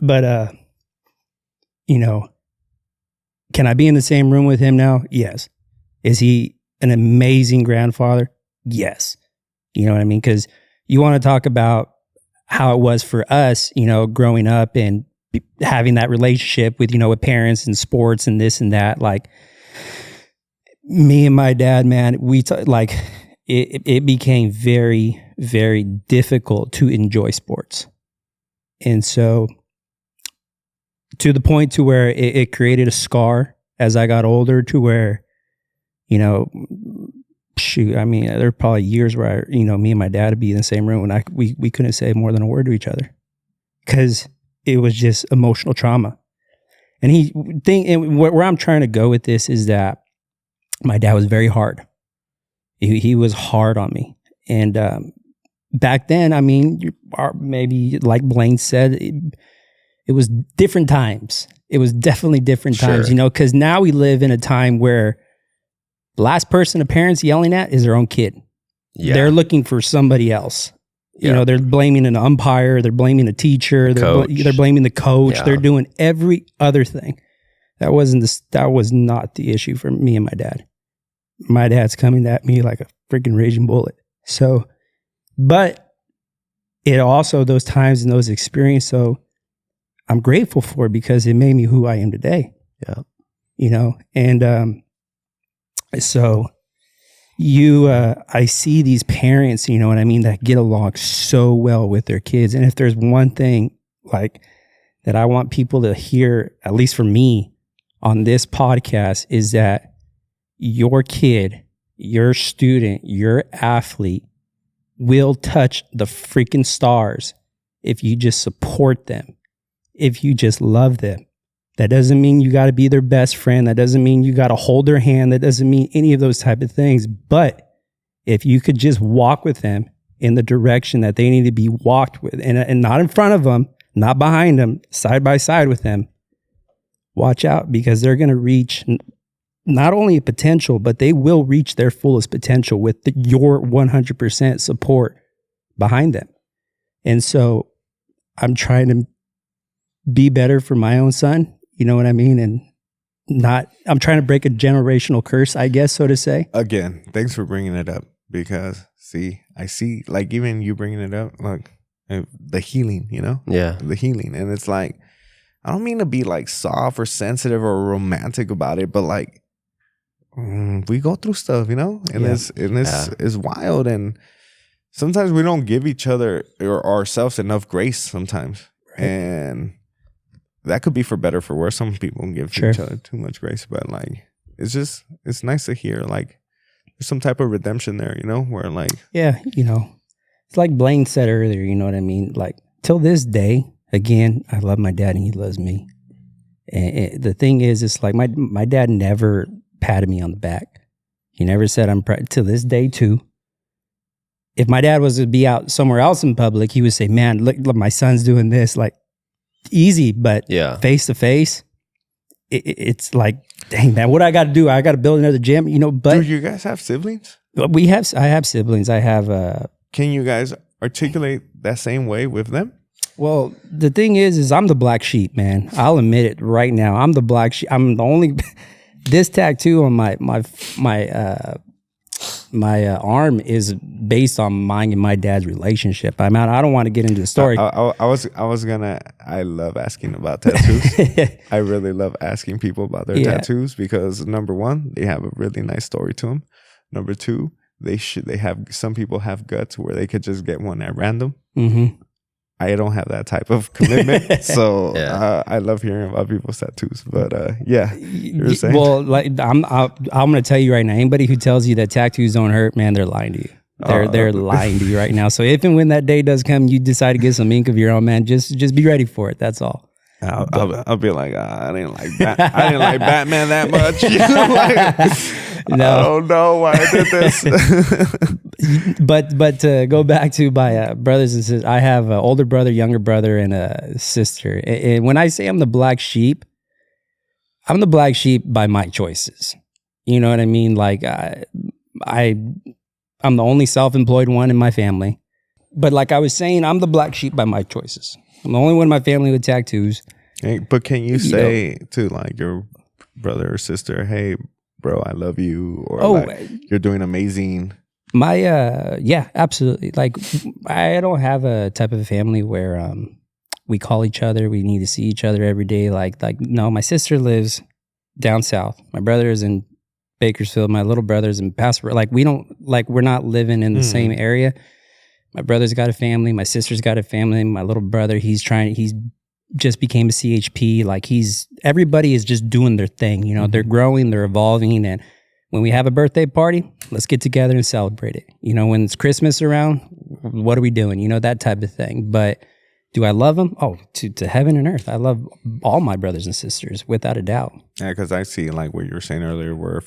but you know, can I be in the same room with him now? Yes. Is he an amazing grandfather? Yes. You know what I mean? Because you want to talk about how it was for us, you know, growing up and having that relationship with, you know, with parents and sports and this and that. Like me and my dad, man, it became very, very difficult to enjoy sports. And so to the point to where it created a scar as I got older, to where, you know, shoot, I mean, there were probably years where you know, me and my dad would be in the same room and we couldn't say more than a word to each other because it was just emotional trauma. And where I'm trying to go with this is that my dad was very hard. He was hard on me. And back then, I mean, maybe like Blaine said, it was different times. It was definitely different times, you know, because now we live in a time where the last person a parent's yelling at is their own kid. Yeah. They're looking for somebody else. You know, they're blaming an umpire, they're blaming a teacher, they're blaming the coach. Yeah. They're doing every other thing. That was not the issue for me and my dad. My dad's coming at me like a freaking raging bullet. So, but it also, those times and those experiences, so I'm grateful for it because it made me who I am today. Yeah. You know, and so I see these parents, you know what I mean, that get along so well with their kids. And if there's one thing like that I want people to hear, at least for me on this podcast, is that your kid, your student, your athlete will touch the freaking stars if you just support them, if you just love them. That doesn't mean you got to be their best friend. That doesn't mean you got to hold their hand. That doesn't mean any of those type of things. But if you could just walk with them in the direction that they need to be walked with, and not in front of them, not behind them, side by side with them, watch out, because they're going to reach not only a potential, but they will reach their fullest potential with your 100% support behind them. And so I'm trying to be better for my own son. You know what I mean? And I'm trying to break a generational curse, I guess, so to say. Again, thanks for bringing it up, because I see like even you bringing it up, like the healing, you know? Yeah. The healing. And it's like, I don't mean to be like soft or sensitive or romantic about it, but like we go through stuff, you know? And this is wild. And sometimes we don't give each other or ourselves enough grace sometimes. Right. And that could be for better, for worse. Some people give each other too much grace, but like, it's nice to hear like there's some type of redemption there, you know, where like, yeah, you know, it's like Blaine said earlier, you know what I mean? Like till this day, again, I love my dad and he loves me. And the thing is, it's like my dad never patted me on the back. He never said I'm proud. To this day too. If my dad was to be out somewhere else in public, he would say, man, look, my son's doing this. Like, easy, but face to face, it's like, dang, man, what I got to do? I got to build another gym, you know. But do you guys have siblings? I have siblings. I have. Can you guys articulate that same way with them? Well, the thing is I'm the black sheep, man. I'll admit it right now. I'm the black sheep. I'm the only. This tattoo on my arm is based on mine and my dad's relationship. I don't want to get into the story. I love asking about tattoos. I really love asking people about their tattoos because number one, they have a really nice story to them. Number two, some people have guts where they could just get one at random. Mm-hmm. I don't have that type of commitment, so I love hearing about people's tattoos. But yeah, you're saying. Well, like I'm going to tell you right now. Anybody who tells you that tattoos don't hurt, man, they're lying to you. They're lying to you right now. So if and when that day does come, you decide to get some ink of your own, man. Just be ready for it. That's all. I'll be like, I didn't like Batman that much. No. I don't know why I did this. but to go back to my brothers and sisters, I have an older brother, younger brother, and a sister. And when I say I'm the black sheep, I'm the black sheep by my choices. You know what I mean? Like I'm the only self-employed one in my family. But like I was saying, I'm the black sheep by my choices. I'm the only one in my family with tattoos. Hey, but can you say to like your brother or sister, hey, bro, I love you, or you're doing amazing? Yeah, absolutely. Like I don't have a type of a family where we call each other, we need to see each other every day. Like no, my sister lives down south. My brother is in Bakersfield. My little brother's in Passport. Like we're not living in the same area. My brother's got a family. My sister's got a family. My little brother, he's just became a CHP. Like everybody is just doing their thing. You know, they're growing, they're evolving. And when we have a birthday party, let's get together and celebrate it. You know, when it's Christmas around, what are we doing? You know, that type of thing. But do I love them? Oh, to heaven and earth. I love all my brothers and sisters without a doubt. Yeah, because I see like what you were saying earlier, where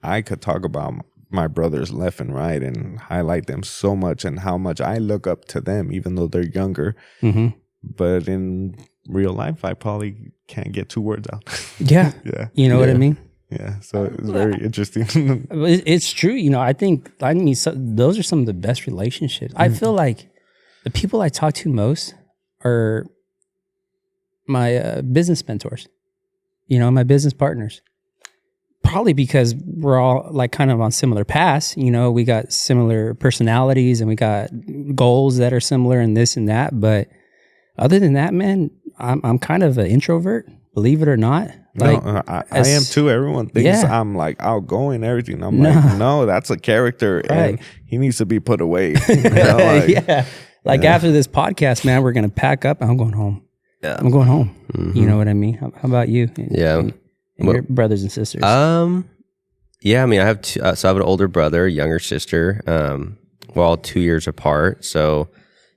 I could talk about my brothers left and right and highlight them so much and how much I look up to them, even though they're younger. Mm-hmm. But in real life, I probably can't get 2 words out. Yeah. You know what I mean? Yeah. So it's very interesting. It's true. You know, I mean, those are some of the best relationships. I feel like the people I talk to most are my business mentors, you know, my business partners. Probably because we're all like kind of on similar paths. You know, we got similar personalities and we got goals that are similar and this and that. But other than that, man, I'm kind of an introvert, believe it or not. Like, no, I am too. Everyone thinks I'm like outgoing and everything. I'm like, no, that's a character and he needs to be put away. You know, like, after this podcast, man, we're going to pack up and I'm going home. Yeah. I'm going home. Mm-hmm. You know what I mean? How about you? Yeah. And your brothers and sisters? Yeah, I mean, I have so I have an older brother, a younger sister. We're all 2 years apart. So,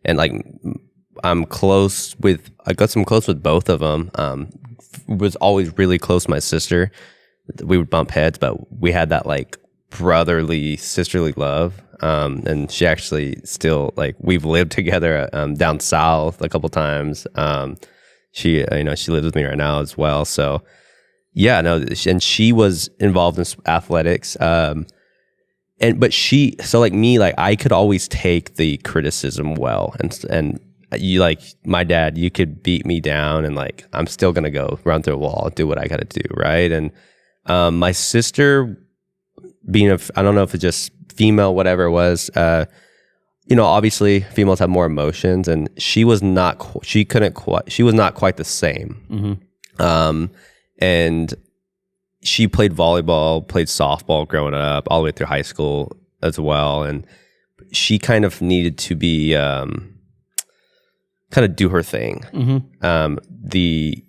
and like, I got close with both of them. Was always really close to my sister. We would bump heads, but we had that like brotherly, sisterly love. And she actually still, like, we've lived together down south a couple times. She lives with me right now as well. So, yeah, no, and she was involved in athletics. So like me, like I could always take the criticism well, and you, like my dad, you could beat me down, and like I'm still gonna go run through a wall, do what I gotta do, right? And my sister, being I don't know if it's just female, whatever it was, you know, obviously females have more emotions, and she was not quite the same. Mm-hmm. And she played volleyball, played softball growing up, all the way through high school as well. And she kind of needed to be, kind of do her thing. Mm-hmm. The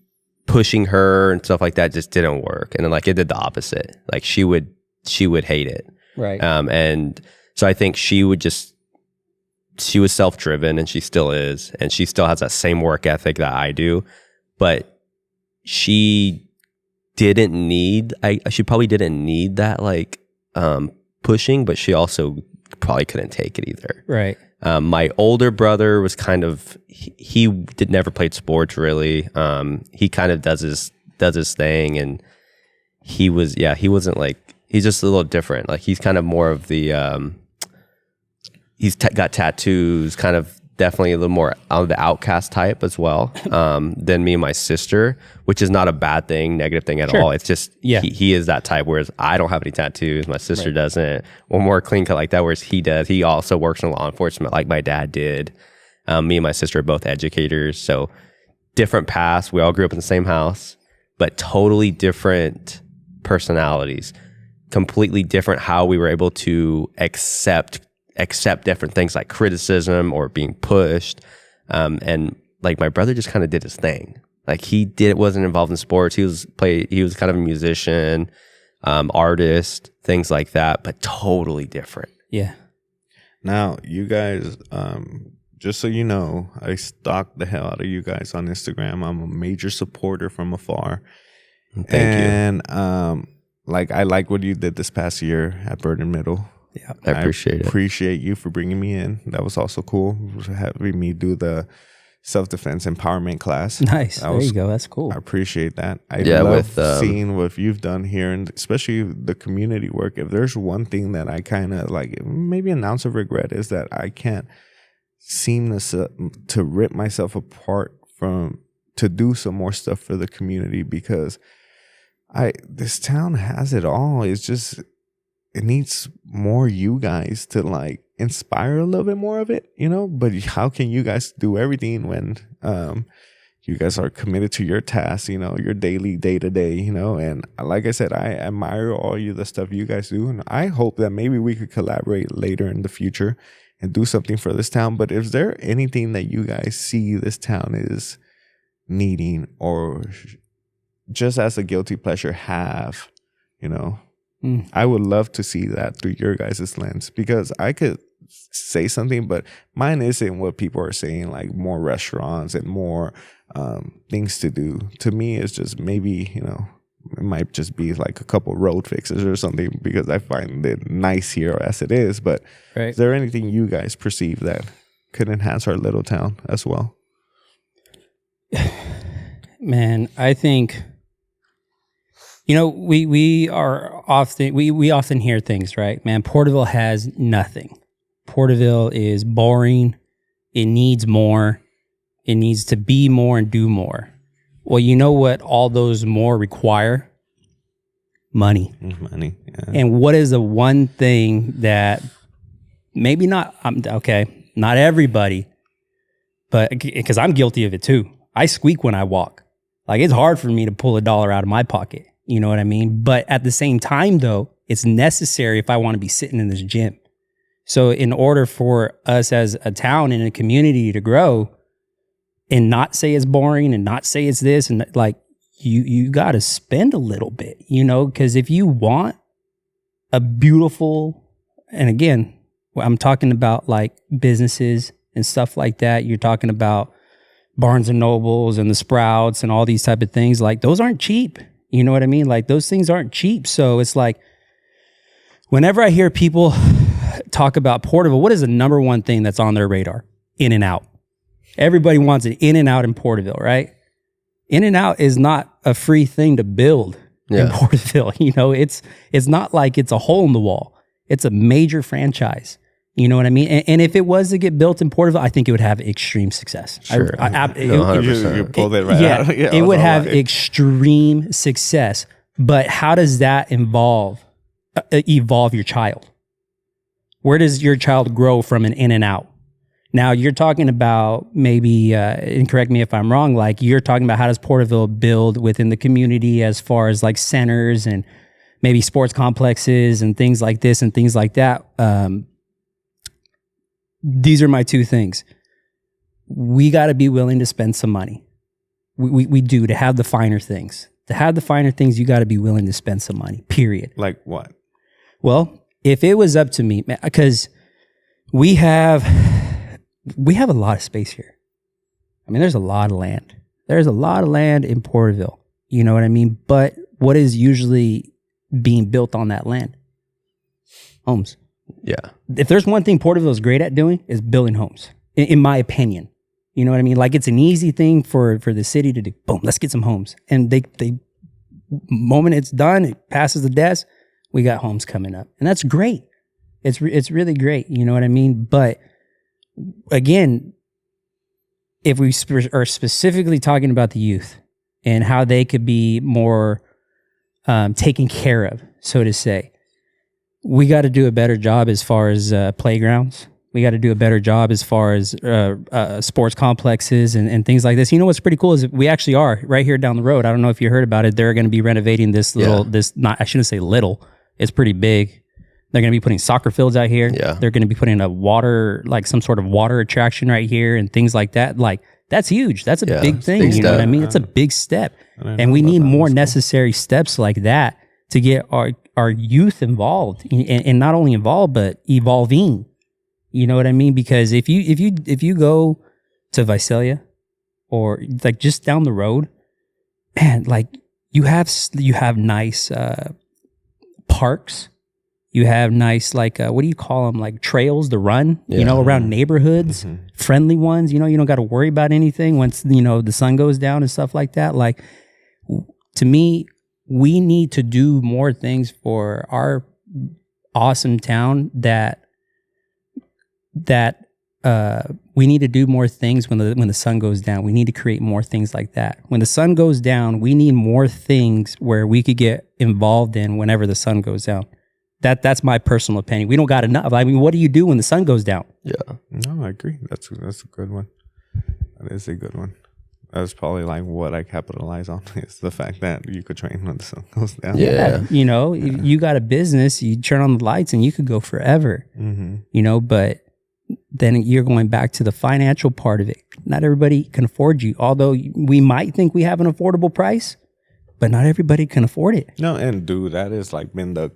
pushing her and stuff like that just didn't work. And then like it did the opposite. Like she would hate it. Right. And so I think she was self-driven, and she still is. And she still has that same work ethic that I do. But she probably didn't need that like pushing, but she also probably couldn't take it either. Right. My older brother was kind of he never played sports really. He kind of does his thing, and he wasn't like, he's just a little different. Like he's kind of more of the he's got tattoos, kind of definitely a little more of the outcast type as well than me and my sister, which is not a bad thing, negative thing at all. It's just he is that type, whereas I don't have any tattoos. My sister doesn't. We're more clean cut like that, whereas he does. He also works in law enforcement like my dad did. Me and my sister are both educators, so different paths. We all grew up in the same house, but totally different personalities. completely different how we were able to accept different things like criticism or being pushed. And like my brother just kind of did his thing. Like wasn't involved in sports. He was kind of a musician, artist, things like that, but totally different. Yeah. Now, you guys, just so you know, I stalk the hell out of you guys on Instagram. I'm a major supporter from afar. Thank you. And like I like what you did this past year at Burden Middle. Yeah, I appreciate it. Appreciate you for bringing me in. That was also cool, having me do the self-defense empowerment class. Nice. There you go. That's cool. I appreciate that. I love seeing what you've done here, and especially the community work. If there's one thing that I kind of like, maybe an ounce of regret, is that I can't seem to rip myself apart to do some more stuff for the community, because this town has it all. It's just, it needs more you guys to like inspire a little bit more of it, you know? But how can you guys do everything when you guys are committed to your tasks, you know, your daily day-to-day, you know? And like I said, I admire the stuff you guys do. And I hope that maybe we could collaborate later in the future and do something for this town. But is there anything that you guys see this town is needing, or just as a guilty pleasure have, you know? I would love to see that through your guys' lens, because I could say something, but mine isn't what people are saying, like more restaurants and more things to do. To me, it's just maybe, you know, it might just be like a couple road fixes or something, because I find it nice here as it is. But is there anything you guys perceive that could enhance our little town as well? Man, I think, you know, we often hear things, right? Man, Porterville has nothing. Porterville is boring. It needs more. It needs to be more and do more. Well, you know what all those more require? Money. Money, yeah. And what is the one thing that maybe not everybody, but because I'm guilty of it too. I squeak when I walk. Like, it's hard for me to pull $1 out of my pocket. You know what I mean? But at the same time, though, it's necessary if I want to be sitting in this gym. So in order for us as a town and a community to grow and not say it's boring and not say it's this, and like, you got to spend a little bit, you know, because if you want a beautiful, and again, I'm talking about like businesses and stuff like that. You're talking about Barnes and Nobles and the Sprouts and all these type of things. Like, those aren't cheap. You know what I mean? Like, those things aren't cheap. So it's like, whenever I hear people talk about Porterville, what is the number one thing that's on their radar? In-N-Out. Everybody wants an In-N-Out in Porterville, right? In-N-Out is not a free thing to build in Porterville. You know, it's not like it's a hole in the wall. It's a major franchise. You know what I mean? And if it was to get built in Porterville, I think it would have extreme success. Sure. You pulled it right out. Yeah, it would have extreme success. But how does that evolve your child? Where does your child grow from an In-N-Out? Now, you're talking about maybe, and correct me if I'm wrong, like, you're talking about how does Porterville build within the community as far as like centers and maybe sports complexes and things like this and things like that. These are my two things. We got to be willing to spend some money. We do, to have the finer things. To have the finer things, you got to be willing to spend some money, period. Like what? Well, if it was up to me, because we have a lot of space here. I mean, there's a lot of land. There's a lot of land in Porterville. You know what I mean? But what is usually being built on that land? Homes. Yeah. If there's one thing Porterville is great at doing, is building homes, in my opinion. You know what I mean? Like, it's an easy thing for the city to do. Boom, let's get some homes. And they moment it's done, it passes the desk, we got homes coming up. And that's great. It's really great. You know what I mean? But again, if we are specifically talking about the youth and how they could be more taken care of, so to say, we got to do a better job as far as playgrounds. We got to do a better job as far as sports complexes and things like this. You know what's pretty cool is we actually are right here down the road. I don't know if you heard about it. They're going to be renovating this little, I shouldn't say little, It's pretty big. They're going to be putting soccer fields out here. Yeah. They're going to be putting a water, like some sort of water attraction right here and things like that. Like, that's huge. That's a big thing. Big you know what I step. mean? It's a big step. And we need more necessary steps like that to get our youth involved, and not only involved, but evolving. You know what I mean? Because if you go to Visalia or like just down the road, man, like you have nice parks. You have nice, like, what do you call them? Like trails to run, you know, around neighborhoods, friendly ones. You know, you don't got to worry about anything once, you know, the sun goes down and stuff like that. Like, to me, we need to do more things for our awesome town that we need to do more things when the sun goes down. We need to create more things like that. When the sun goes down, we need more things where we could get involved in whenever the sun goes down. That's my personal opinion. We don't got enough. I mean, what do you do when the sun goes down? Yeah. No, I agree. That's a good one. That is a good one. That's probably like what I capitalize on is the fact that you could train when the sun goes down. Yeah. You know, if you got a business, you turn on the lights and you could go forever, you know, but then you're going back to the financial part of it. Not everybody can afford you. Although we might think we have an affordable price, but not everybody can afford it. No, and dude, that has like been the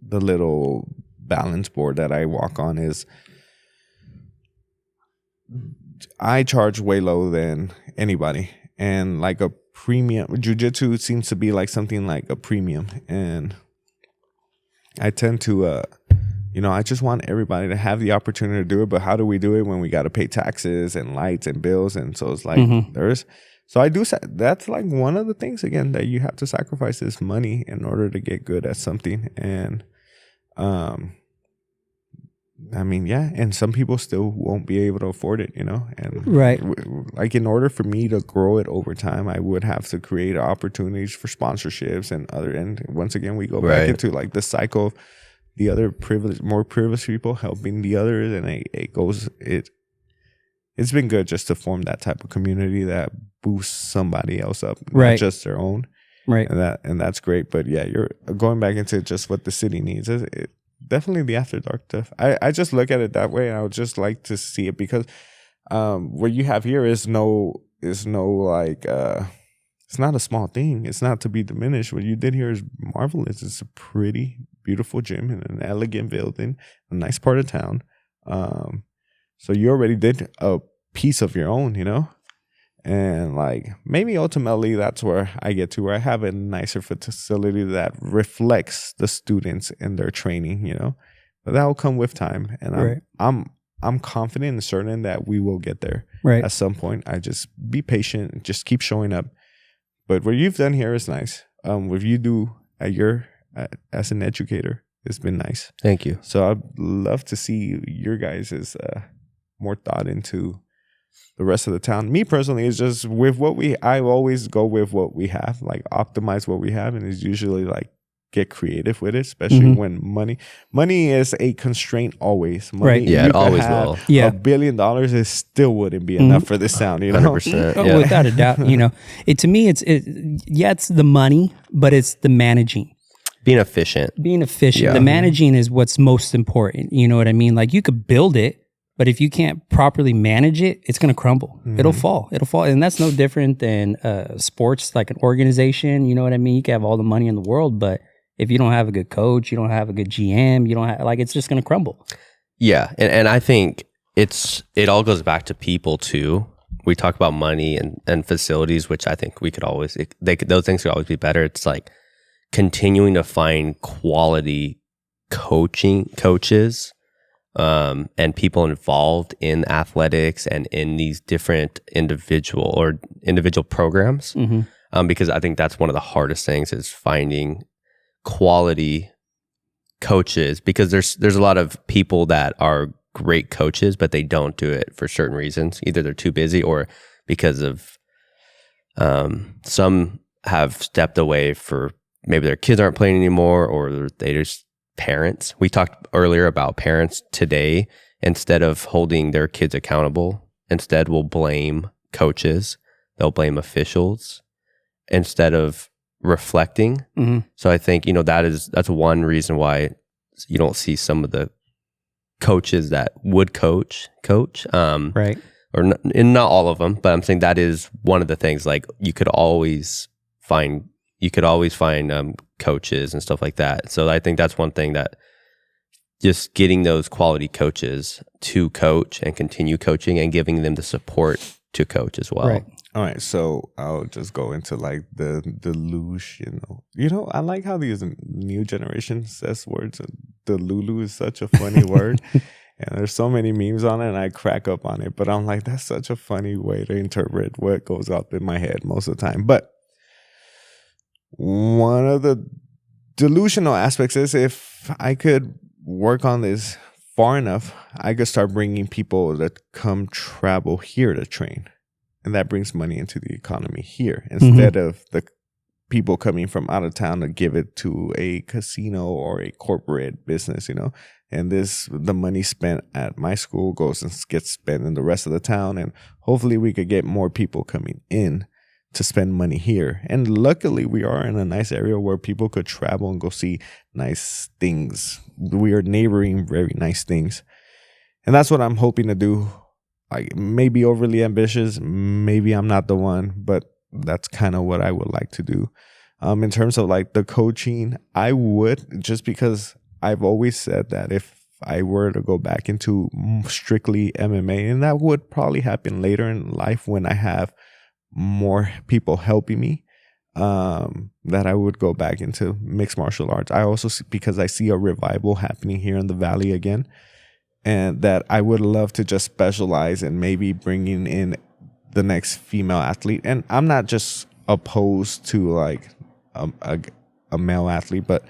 little balance board that I walk on is I charge way low than anybody, and like a premium jiu-jitsu seems to be like something like a premium, and I tend to you know, I just want everybody to have the opportunity to do it, but how do we do it when we got to pay taxes and lights and bills? And so it's like so I do. That's like one of the things again that you have to sacrifice is money in order to get good at something. And I mean, yeah, and some people still won't be able to afford it, you know. And right, like in order for me to grow it over time, I would have to create opportunities for sponsorships and other. And once again, we go back into like the cycle of the other more privileged people helping the others, and it's been good just to form that type of community that boosts somebody else up, not just their own. Right. And that's great. But yeah, you're going back into just what the city needs. Definitely the after dark stuff. I just look at it that way, and I would just like to see it because what you have here is no like it's not a small thing. It's not to be diminished. What you did here is marvelous. It's a pretty beautiful gym in an elegant building, a nice part of town. So you already did a piece of your own, you know? And like maybe ultimately that's where I get to, where I have a nicer facility that reflects the students in their training, you know? But that will come with time. And I'm confident and certain that we will get there at some point. I just be patient and just keep showing up. But what you've done here is nice. What you do as an educator has been nice. Thank you. So I'd love to see your guys' more thought into the rest of the town. Me personally, is just with I always go with what we have, like optimize what we have, and it's usually like get creative with it, especially when money is a constraint always. Money, yeah, it always will. Yeah. $1 billion is still wouldn't be enough for this town, you know? 100%. Oh, without a doubt, you know. To me, it's the money, but it's the managing. Being efficient. The managing is what's most important. You know what I mean? Like you could build it, but if you can't properly manage it, it's going to crumble. It'll fall. And that's no different than sports, like an organization. You know what I mean? You can have all the money in the world, but if you don't have a good coach, you don't have a good GM, you don't have, like, it's just going to crumble. Yeah. And I think it all goes back to people too. We talk about money and facilities, which I think we could always, those things could always be better. It's like continuing to find quality coaches, and people involved in athletics and in these different individual programs. Because I think that's one of the hardest things is finding quality coaches, because there's a lot of people that are great coaches, but they don't do it for certain reasons. Either they're too busy or because of some have stepped away for maybe their kids aren't playing anymore, or they just parents. We talked earlier about parents today, instead of holding their kids accountable, instead will blame coaches. They'll blame officials instead of reflecting. So I think, that's one reason why you don't see some of the coaches that would coach, Right. or not all of them, but I'm saying that is one of the things. Like you could always find coaches and stuff like that. So I think that's one thing, that just getting those quality coaches to coach and continue coaching and giving them the support to coach as well. Right. All right, so I'll just go into like the delusional. I like how these new generation says words. Delulu is such a funny word, and there's so many memes on it, and I crack up on it. But I'm like, that's such a funny way to interpret what goes up in my head most of the time. But one of the delusional aspects is, if I could work on this far enough, I could start bringing people that come travel here to train. And that brings money into the economy here, instead of the people coming from out of town to give it to a casino or a corporate business, And the money spent at my school goes and gets spent in the rest of the town. And hopefully we could get more people coming in to spend money here. And luckily we are in a nice area where people could travel and go see nice things. We are neighboring very nice things. And that's what I'm hoping to do. Like, maybe overly ambitious, maybe I'm not the one, but that's kind of what I would like to do. In terms of like the coaching, I would, just because I've always said that if I were to go back into strictly MMA, and that would probably happen later in life when I have more people helping me, that I would go back into mixed martial arts. I also, because I see a revival happening here in the Valley again. And that I would love to just specialize in maybe bringing in the next female athlete. And I'm not just opposed to like a male athlete, but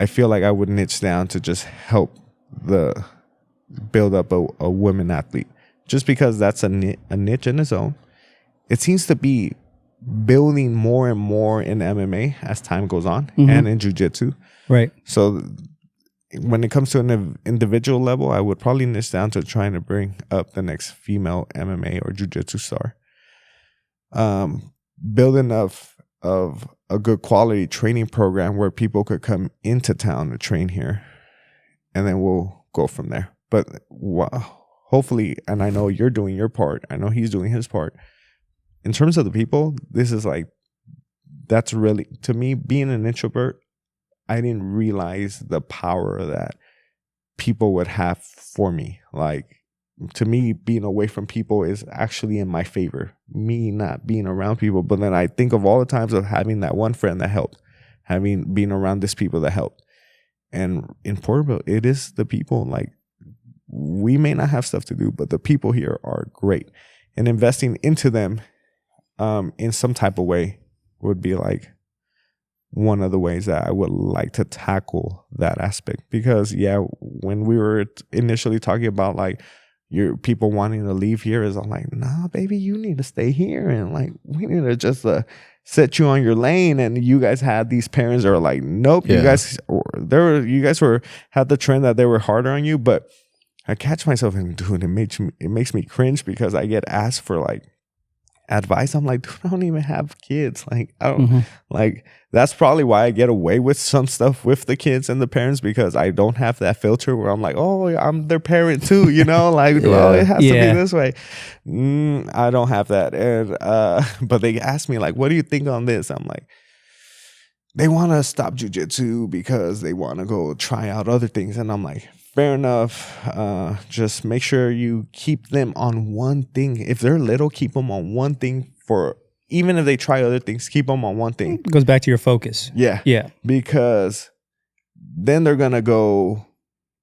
I feel like I would niche down to just help build up a women athlete. Just because that's a niche in its own. It seems to be building more and more in MMA as time goes on, and in Jiu-Jitsu. Right. So when it comes to an individual level, I would probably niche down to trying to bring up the next female MMA or Jiu-Jitsu star. Building of a good quality training program where people could come into town to train here, and then we'll go from there. But hopefully, and I know you're doing your part, I know he's doing his part. In terms of the people, this is like, that's really, to me, being an introvert, I didn't realize the power that people would have for me. Like, to me, being away from people is actually in my favor. Me not being around people. But then I think of all the times of having that one friend that helped, being around these people that helped. And in Porterville, it is the people. Like, we may not have stuff to do, but the people here are great. And investing into them in some type of way would be like one of the ways that I would like to tackle that aspect. Because when we were initially talking about like your people wanting to leave here, is I'm like, nah, baby, you need to stay here, and like we need to just set you on your lane. And you guys had these parents that are like, nope, you guys had the trend that they were harder on you. But I catch myself and dude, it makes me cringe because I get asked for like advice. I'm like, dude, I don't even have kids. Like, I don't like, that's probably why I get away with some stuff with the kids and the parents, because I don't have that filter where I'm like, oh, I'm their parent too, like, well, it has to be this way. I don't have that. And but they ask me like, what do you think on this? I'm like, they want to stop jiu-jitsu because they want to go try out other things. And I'm like, fair enough. Just make sure you keep them on one thing. If they're little, keep them on one thing even if they try other things, keep them on one thing. It goes back to your focus. Yeah. Yeah. Because then they're going to go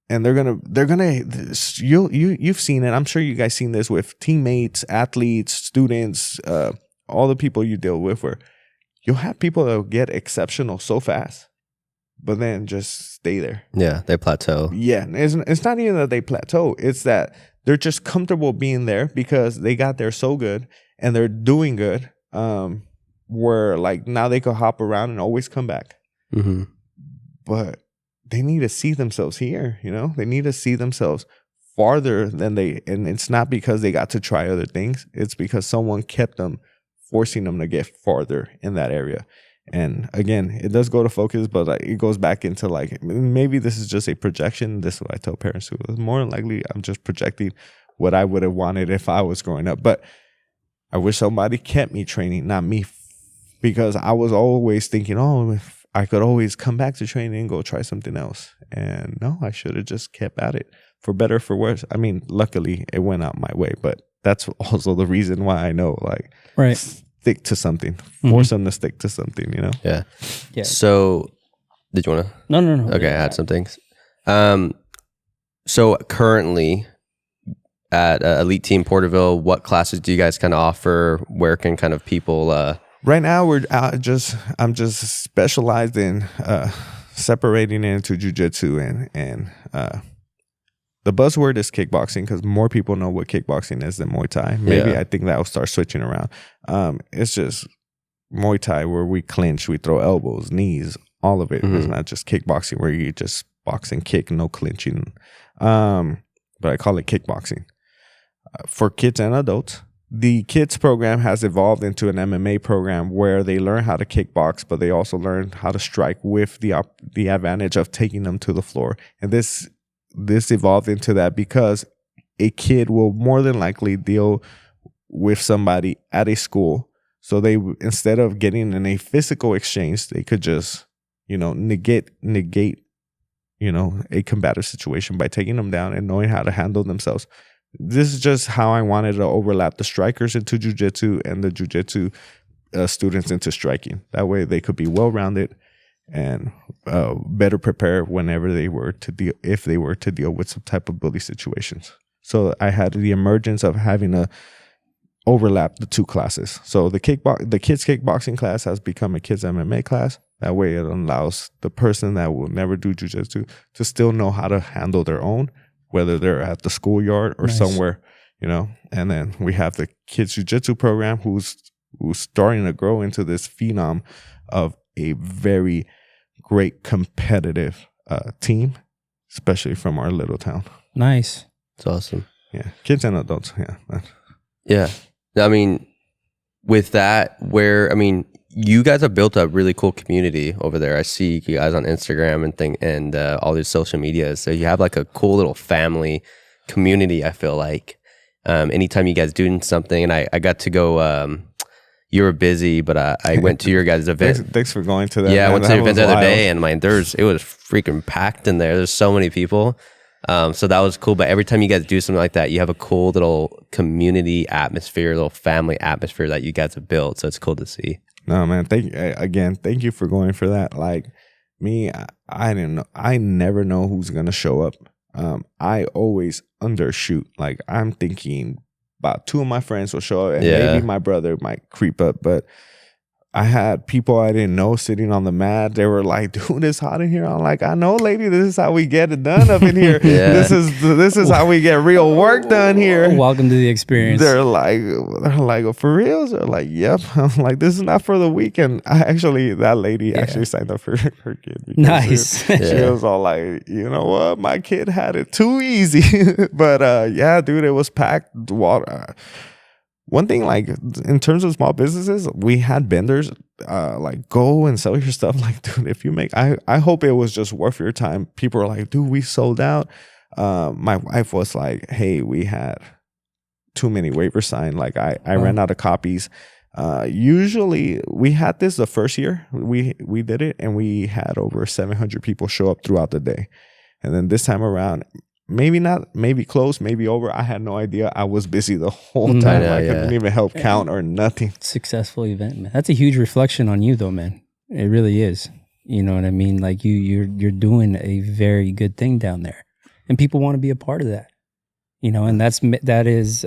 and you've seen it. I'm sure you guys seen this with teammates, athletes, students, all the people you deal with, where you'll have people that will get exceptional so fast, but then just stay there. Yeah, they plateau. Yeah, it's not even that they plateau. It's that they're just comfortable being there because they got there so good and they're doing good. Where like now they could hop around and always come back. But they need to see themselves here. They need to see themselves farther than and it's not because they got to try other things. It's because someone kept them, forcing them to get farther in that area. And again, it does go to focus, but like, it goes back into like, maybe this is just a projection. This is what I tell parents too. More than likely, I'm just projecting what I would have wanted if I was growing up. But I wish somebody kept me training, not me, because I was always thinking, oh, if I could always come back to training and go try something else. And no, I should have just kept at it, for better, for worse. I mean, luckily it went out my way, but that's also the reason why I know, like, right, stick to something, force them to stick to something, you know? Yeah. Yeah. So, did you want to? No. Okay, I had some things. So currently at Elite Team Porterville, what classes do you guys kind of offer? Where can kind of people? Right now, I'm just specialized in separating it into jiu-jitsu and the buzzword is kickboxing, because more people know what kickboxing is than Muay Thai. Maybe I think that will start switching around. It's just Muay Thai where we clinch, we throw elbows, knees, all of it. It's not just kickboxing where you just box and kick, no clinching. But I call it kickboxing. For kids and adults, the kids program has evolved into an MMA program where they learn how to kickbox, but they also learn how to strike with the advantage of taking them to the floor. And this evolved into that because a kid will more than likely deal with somebody at a school. So they, instead of getting in a physical exchange, they could just, negate, a combative situation by taking them down and knowing how to handle themselves. This is just how I wanted to overlap the strikers into jiu-jitsu and the jiu-jitsu students into striking. That way they could be well-rounded and better prepared whenever they were to deal, if they were to deal with some type of bully situations. So I had the emergence of having to overlap the two classes. So the kids kickboxing class has become a kids MMA class. That way it allows the person that will never do jiu-jitsu to still know how to handle their own, whether they're at the schoolyard or somewhere, And then we have the kids jiu-jitsu program who's starting to grow into this phenom of a very great competitive team, especially from our little town. Nice. It's awesome. Yeah. Kids and adults. Yeah. Yeah. I mean, with that, you guys have built a really cool community over there. I see you guys on Instagram and all these social media. So you have like a cool little family community, I feel like. Anytime you guys do something, and I got to go, you were busy, but I went to your guys' event. Thanks for going to that. Yeah, man. I went to the event the other day, and it was freaking packed in there. There's so many people. So that was cool. But every time you guys do something like that, you have a cool little community atmosphere, little family atmosphere that you guys have built. So it's cool to see. No, man. Thank you for going for that. Like me, I didn't know. I never know who's gonna show up. I always undershoot. Like I'm thinking about 2 of my friends will show up, and maybe my brother might creep up, but I had people I didn't know sitting on the mat. They were like, dude, it's hot in here. I'm like, I know, lady, this is how we get it done up in here. This is how we get real work done here. Welcome to the experience. They're like, oh, for real? They're like, yep. I'm like, this is not for the weekend. That lady actually signed up for her kid. Nice. She was all like, you know what? My kid had it too easy. But dude, it was packed water. One thing, like in terms of small businesses, we had vendors like go and sell your stuff. Like, dude, if you make, I hope it was just worth your time. People are like, dude, we sold out. My wife was like, hey, we had too many waivers signed. Like I ran out of copies. Usually we had this the first year we did it, and we had over 700 people show up throughout the day. And then this time around, maybe not, maybe close, maybe over. I had no idea. I was busy the whole time. I couldn't even help count or nothing. Successful event, man. That's a huge reflection on you, though, man. It really is. You know what I mean? Like you're doing a very good thing down there, and people want to be a part of that. And that is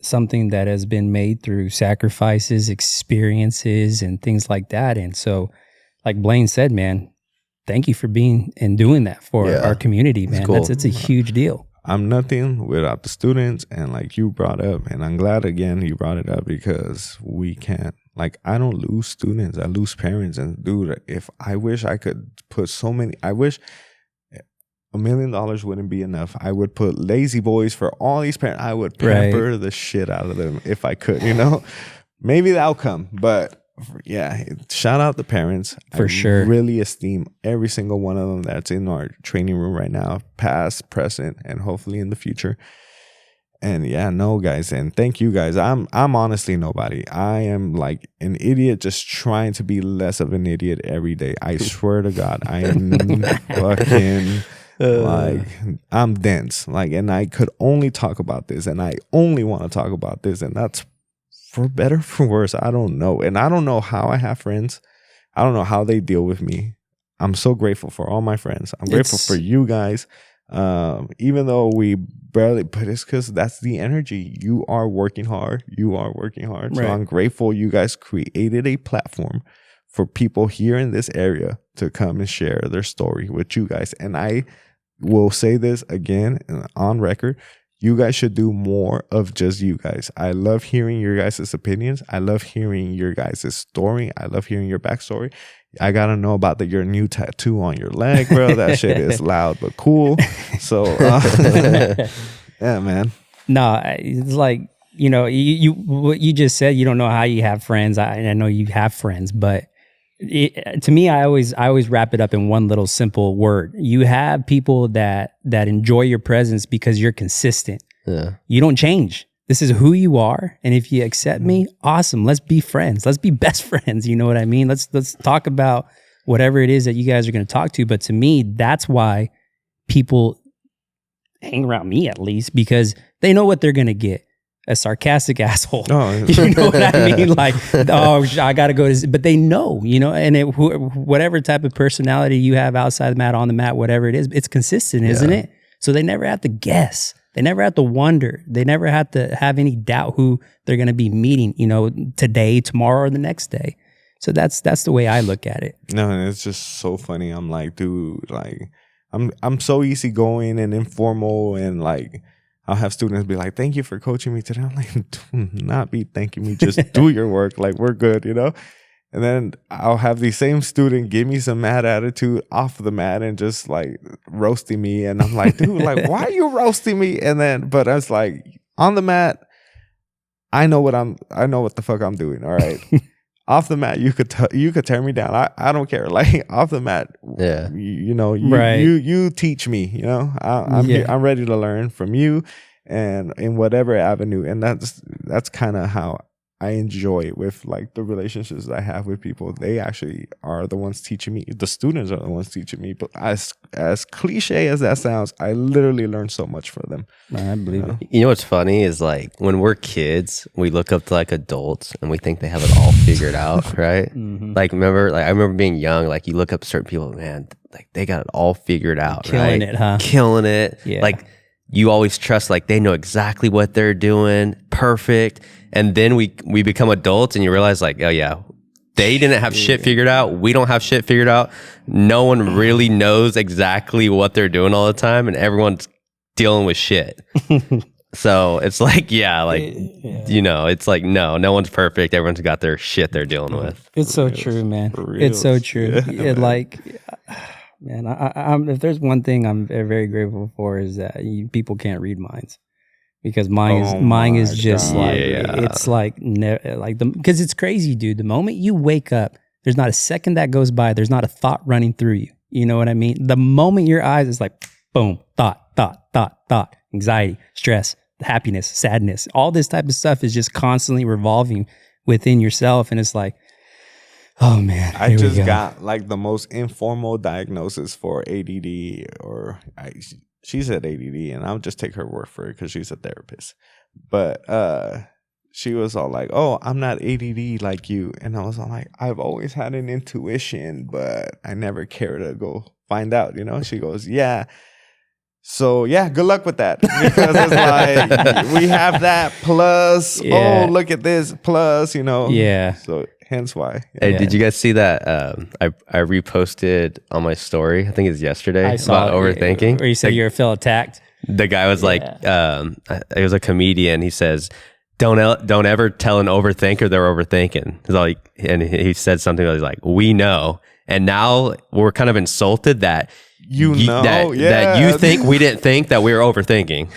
something that has been made through sacrifices, experiences, and things like that. And so, like Blaine said, man, thank you for being and doing that for our community, man. Cool. It's a huge deal. I'm nothing without the students, and like you brought up, and I'm glad again you brought it up, because we can't, like, I don't lose students, I lose parents. And dude, if I wish I could put I wish $1 million wouldn't be enough. I would put lazy boys for all these parents. I would pamper the shit out of them if I could, Maybe that'll come, but yeah, shout out the parents. For sure. Really esteem every single one of them that's in our training room right now, past, present, and hopefully in the future. And yeah, no, guys, and thank you guys. I'm honestly nobody. I am like an idiot just trying to be less of an idiot every day. I swear to God, I am fucking like, I'm dense. Like, and I could only talk about this, and I only want to talk about this, and that's for better, for worse. I don't know. And I don't know how I have friends. I don't know how they deal with me. I'm so grateful for all my friends. I'm grateful for you guys. Even though we barely, but it's because that's the energy. You are working hard. Right. So I'm grateful you guys created a platform for people here in this area to come and share their story with you guys. And I will say this again on record. You guys should do more of just you guys. I love hearing your guys' opinions. I love hearing your guys' story. I love hearing your backstory. I got to know about your new tattoo on your leg, bro. That shit is loud but cool. So, yeah, man. No, it's like, you know, you what you just said, you don't know how you have friends. I know you have friends, but to me, I always wrap it up in one little simple word. You have people that enjoy your presence because you're consistent. Yeah. You don't change. This is who you are, and if you accept me, awesome. Let's be friends. Let's be best friends. You know what I mean? Let's talk about whatever it is that you guys are going to talk to. But to me, that's why people hang around me, at least, because they know what they're going to get. A sarcastic asshole. Oh. You know what I mean? Like, oh, I got to go to, but they know, you know, and whatever type of personality you have outside the mat, on the mat, whatever it is, it's consistent, isn't it? So they never have to guess. They never have to wonder. They never have to have any doubt who they're going to be meeting, you know, today, tomorrow, or the next day. So that's the way I look at it. No, and it's just so funny. I'm like, dude, like, I'm so easygoing and informal, and like, I'll have students be like, thank you for coaching me today. I'm like, do not be thanking me. Just do your work. Like, we're good, you know? And then I'll have the same student give me some mad attitude off the mat and just like roasting me. And I'm like, dude, like, why are you roasting me? And then, but I was like, on the mat, I know what the fuck I'm doing. All right. Off the mat, you could tear me down. I don't care. Like, off the mat, yeah, you teach me. You know, I'm ready to learn from you, and in whatever avenue. And that's kind of how I enjoy it with like the relationships I have with people. They actually are the ones teaching me. The students are the ones teaching me. But as cliche as that sounds, I literally learned so much from them. I believe it. You know what's funny is like when we're kids, we look up to like adults and we think they have it all figured out, right? Mm-hmm. Like I remember being young. Like you look up to certain people, man, like they got it all figured out, killing it, huh? Killing it. Yeah. Like you always trust like they know exactly what they're doing, perfect. And then we become adults and you realize like, oh yeah, they didn't have shit figured out. We don't have shit figured out. No one really knows exactly what they're doing all the time, and everyone's dealing with shit. So it's like, you know, it's like, no one's perfect. Everyone's got their shit they're dealing with. It's so true, man. It's so true. Yeah, like, man, I'm if there's one thing I'm very grateful for is that people can't read minds. Because mine is just like, it's like because it's crazy, dude. The moment you wake up, there's not a second that goes by. There's not a thought running through you. You know what I mean? The moment your eyes is like, boom, thought, anxiety, stress, happiness, sadness, all this type of stuff is just constantly revolving within yourself. And it's like, oh man, I just got like the most informal diagnosis for ADD, or she said ADD, and I'll just take her word for it because she's a therapist. But she was all like, oh, I'm not ADD like you. And I was all like, I've always had an intuition, but I never cared to go find out, you know? She goes, yeah. So, yeah, good luck with that. Because it's like, we have that plus, oh, look at this plus, you know? Yeah. So, hence why. Hey, did you guys see that? I reposted on my story, I think it's yesterday, about overthinking. Where you said you felt attacked. The guy was like, it was a comedian. He says, don't ever tell an overthinker they're overthinking. And he said something that was like, we know. And now we're kind of insulted that that you think we didn't think that we were overthinking.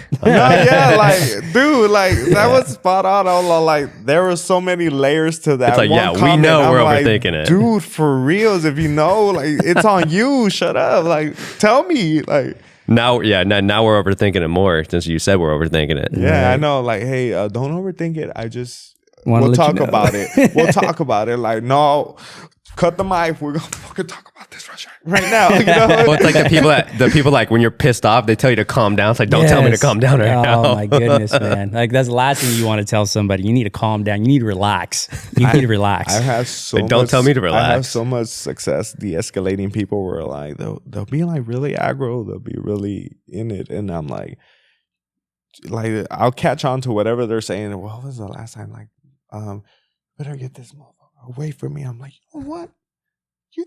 Dude, like that was spot on. I was like, there were so many layers to that. It's like, we know we're overthinking it, dude. For reals, if you know, like, it's on you. Shut up. Like, tell me, like. Now we're overthinking it more since you said we're overthinking it. Yeah, right. I know. Like, hey, don't overthink it. We'll talk about it. We'll talk about it. Like, no, cut the mic. We're gonna fucking talk about this right now. You know? Well, it's like the people like when you're pissed off, they tell you to calm down. It's like, don't tell me to calm down right now. Oh my goodness, man! Like that's the last thing you want to tell somebody. You need to calm down. You need to relax. You need to relax. I have so like, don't tell me to relax. I have so much success de-escalating people where like they'll be like really aggro. They'll be really in it, and I'm like I'll catch on to whatever they're saying. Well, what was the last time? Like, better get this motherfucker away from me. I'm like, you know what?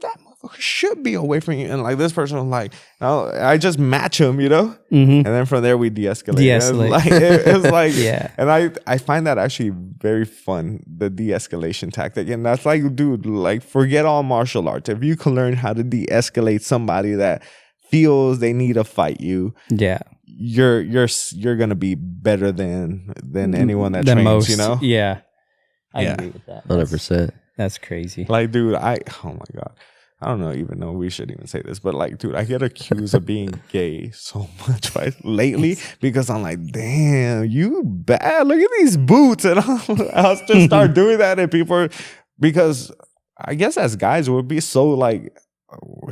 That motherfucker should be away from you. And like this person was like, no, I just match him, you know? Mm-hmm. And then from there we de-escalate. It's like, yeah. And I find that actually very fun, the de-escalation tactic. And that's like, dude, like forget all martial arts. If you can learn how to de-escalate somebody that feels they need to fight you, yeah, you're gonna be better than anyone that trains, most, you know? Yeah. I agree with that. 100%. That's crazy. Like, dude, oh my God. I don't even know we should even say this, but like, dude, I get accused of being gay so much lately because I'm like, damn, you bad. Look at these boots. And I'll just start doing that. And people because I guess as guys, we'll be so like,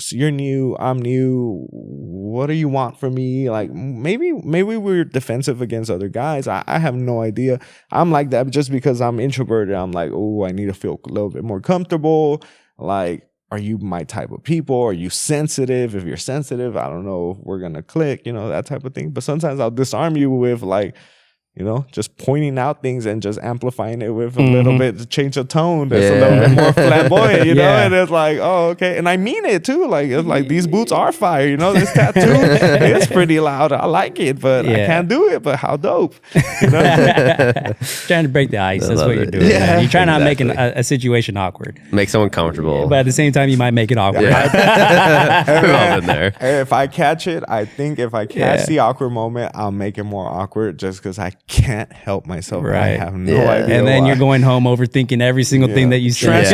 you're new, I'm new. What do you want from me? Like maybe we're defensive against other guys. I have no idea. I'm like that just because I'm introverted. I'm like, oh, I need to feel a little bit more comfortable. Like, are you my type of people? Are you sensitive? If you're sensitive, I don't know if we're gonna click, you know, that type of thing. But sometimes I'll disarm you with like, you know, just pointing out things and just amplifying it with a little bit to change the tone. That's a little bit more flamboyant, you know? And it's like, oh, okay. And I mean it too. Like, it's like these boots are fire, you know? This tattoo is pretty loud. I like it, but I can't do it. But how dope. You know? Trying to break the ice. That's what you're doing. Yeah, you're trying to make a situation awkward. Make someone comfortable. But at the same time, you might make it awkward. Yeah. We've all been there. If I catch it, I think if I catch the awkward moment, I'll make it more awkward just because I can't help myself. Right. I have no idea. And then why. you're going home overthinking every single thing that you said.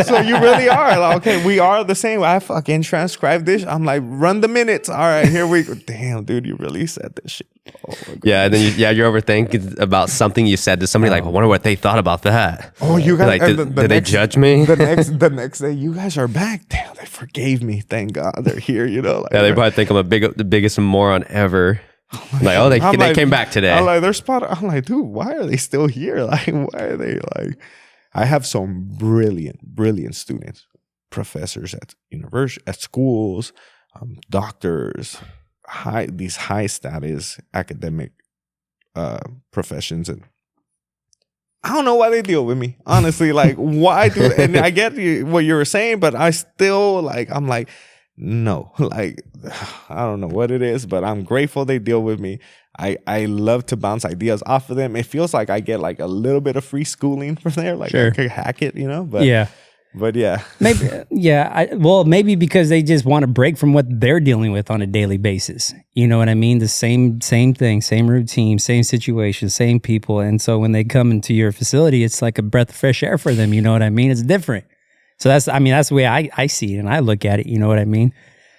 So you really are. Like, okay, we are the same. I fucking transcribed this. I'm like, run the minutes. All right, here we go. Damn, dude, you really said this shit. Oh, and then you're overthinking about something you said to somebody. Like, I wonder what they thought about that. Oh, you guys, like, did they judge me? The next day, you guys are back. Damn, they forgave me. Thank God they're here. You know, like, they probably think I'm the biggest moron ever. They came back today. I'm like, they're spot. I'm like, dude, why are they still here? Like, why are they like? I have some brilliant students, professors at university, at schools, doctors, these high status academic professions, and I don't know why they deal with me. Honestly, like, why do? And I get what you were saying, but I still like. I'm like. No, like, I don't know what it is, but I'm grateful they deal with me. I love to bounce ideas off of them. It feels like I get like a little bit of free schooling from there. Like I could hack it, you know? But yeah. Maybe because they just want to break from what they're dealing with on a daily basis. You know what I mean? The same thing, same routine, same situation, same people. And so when they come into your facility, it's like a breath of fresh air for them. You know what I mean? It's different. So that's the way I see it and I look at it, you know what I mean?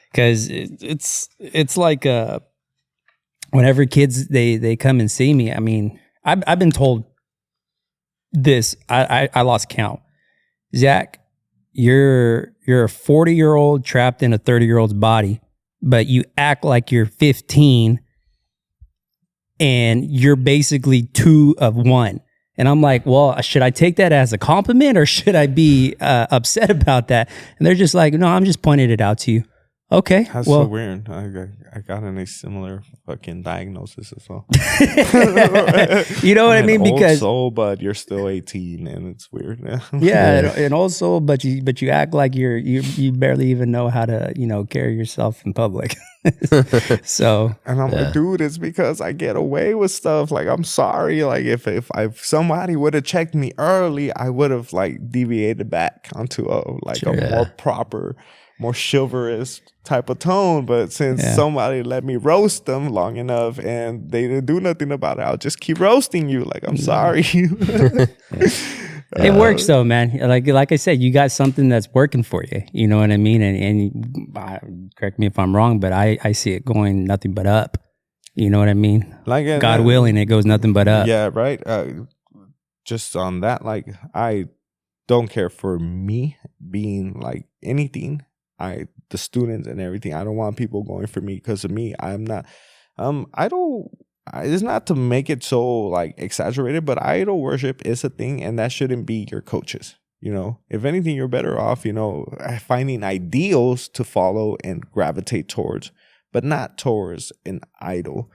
Because it's like whenever kids they come and see me, I mean, I've been told this. I lost count. Zach, you're a 40-year-old trapped in a 30-year-old's body, but you act like you're 15 and you're basically 2 of 1. And I'm like, well, should I take that as a compliment or should I be upset about that? And they're just like, no, I'm just pointing it out to you. Okay. That's so weird. I got a similar fucking diagnosis as well. You know what I mean? Because old soul, but you're still 18, and it's weird. An old soul, but you act like you barely even know how to carry yourself in public. So, and I'm like, dude, it's because I get away with stuff. Like, I'm sorry. Like, if somebody would have checked me early, I would have like deviated back onto a more proper, more chivalrous type of tone, but since somebody let me roast them long enough and they didn't do nothing about it, I'll just keep roasting you. Like, I'm sorry. It works though, man. Like I said, you got something that's working for you. You know what I mean? And correct me if I'm wrong, but I see it going nothing but up. You know what I mean? Like God willing, it goes nothing but up. Yeah, right. Just on that, like, I don't care for me being like anything. The students and everything. I don't want people going for me because of me. I'm not. It's not to make it so like exaggerated, but idol worship is a thing, and that shouldn't be your coaches. You know, if anything, you're better off, finding ideals to follow and gravitate towards, but not towards an idol.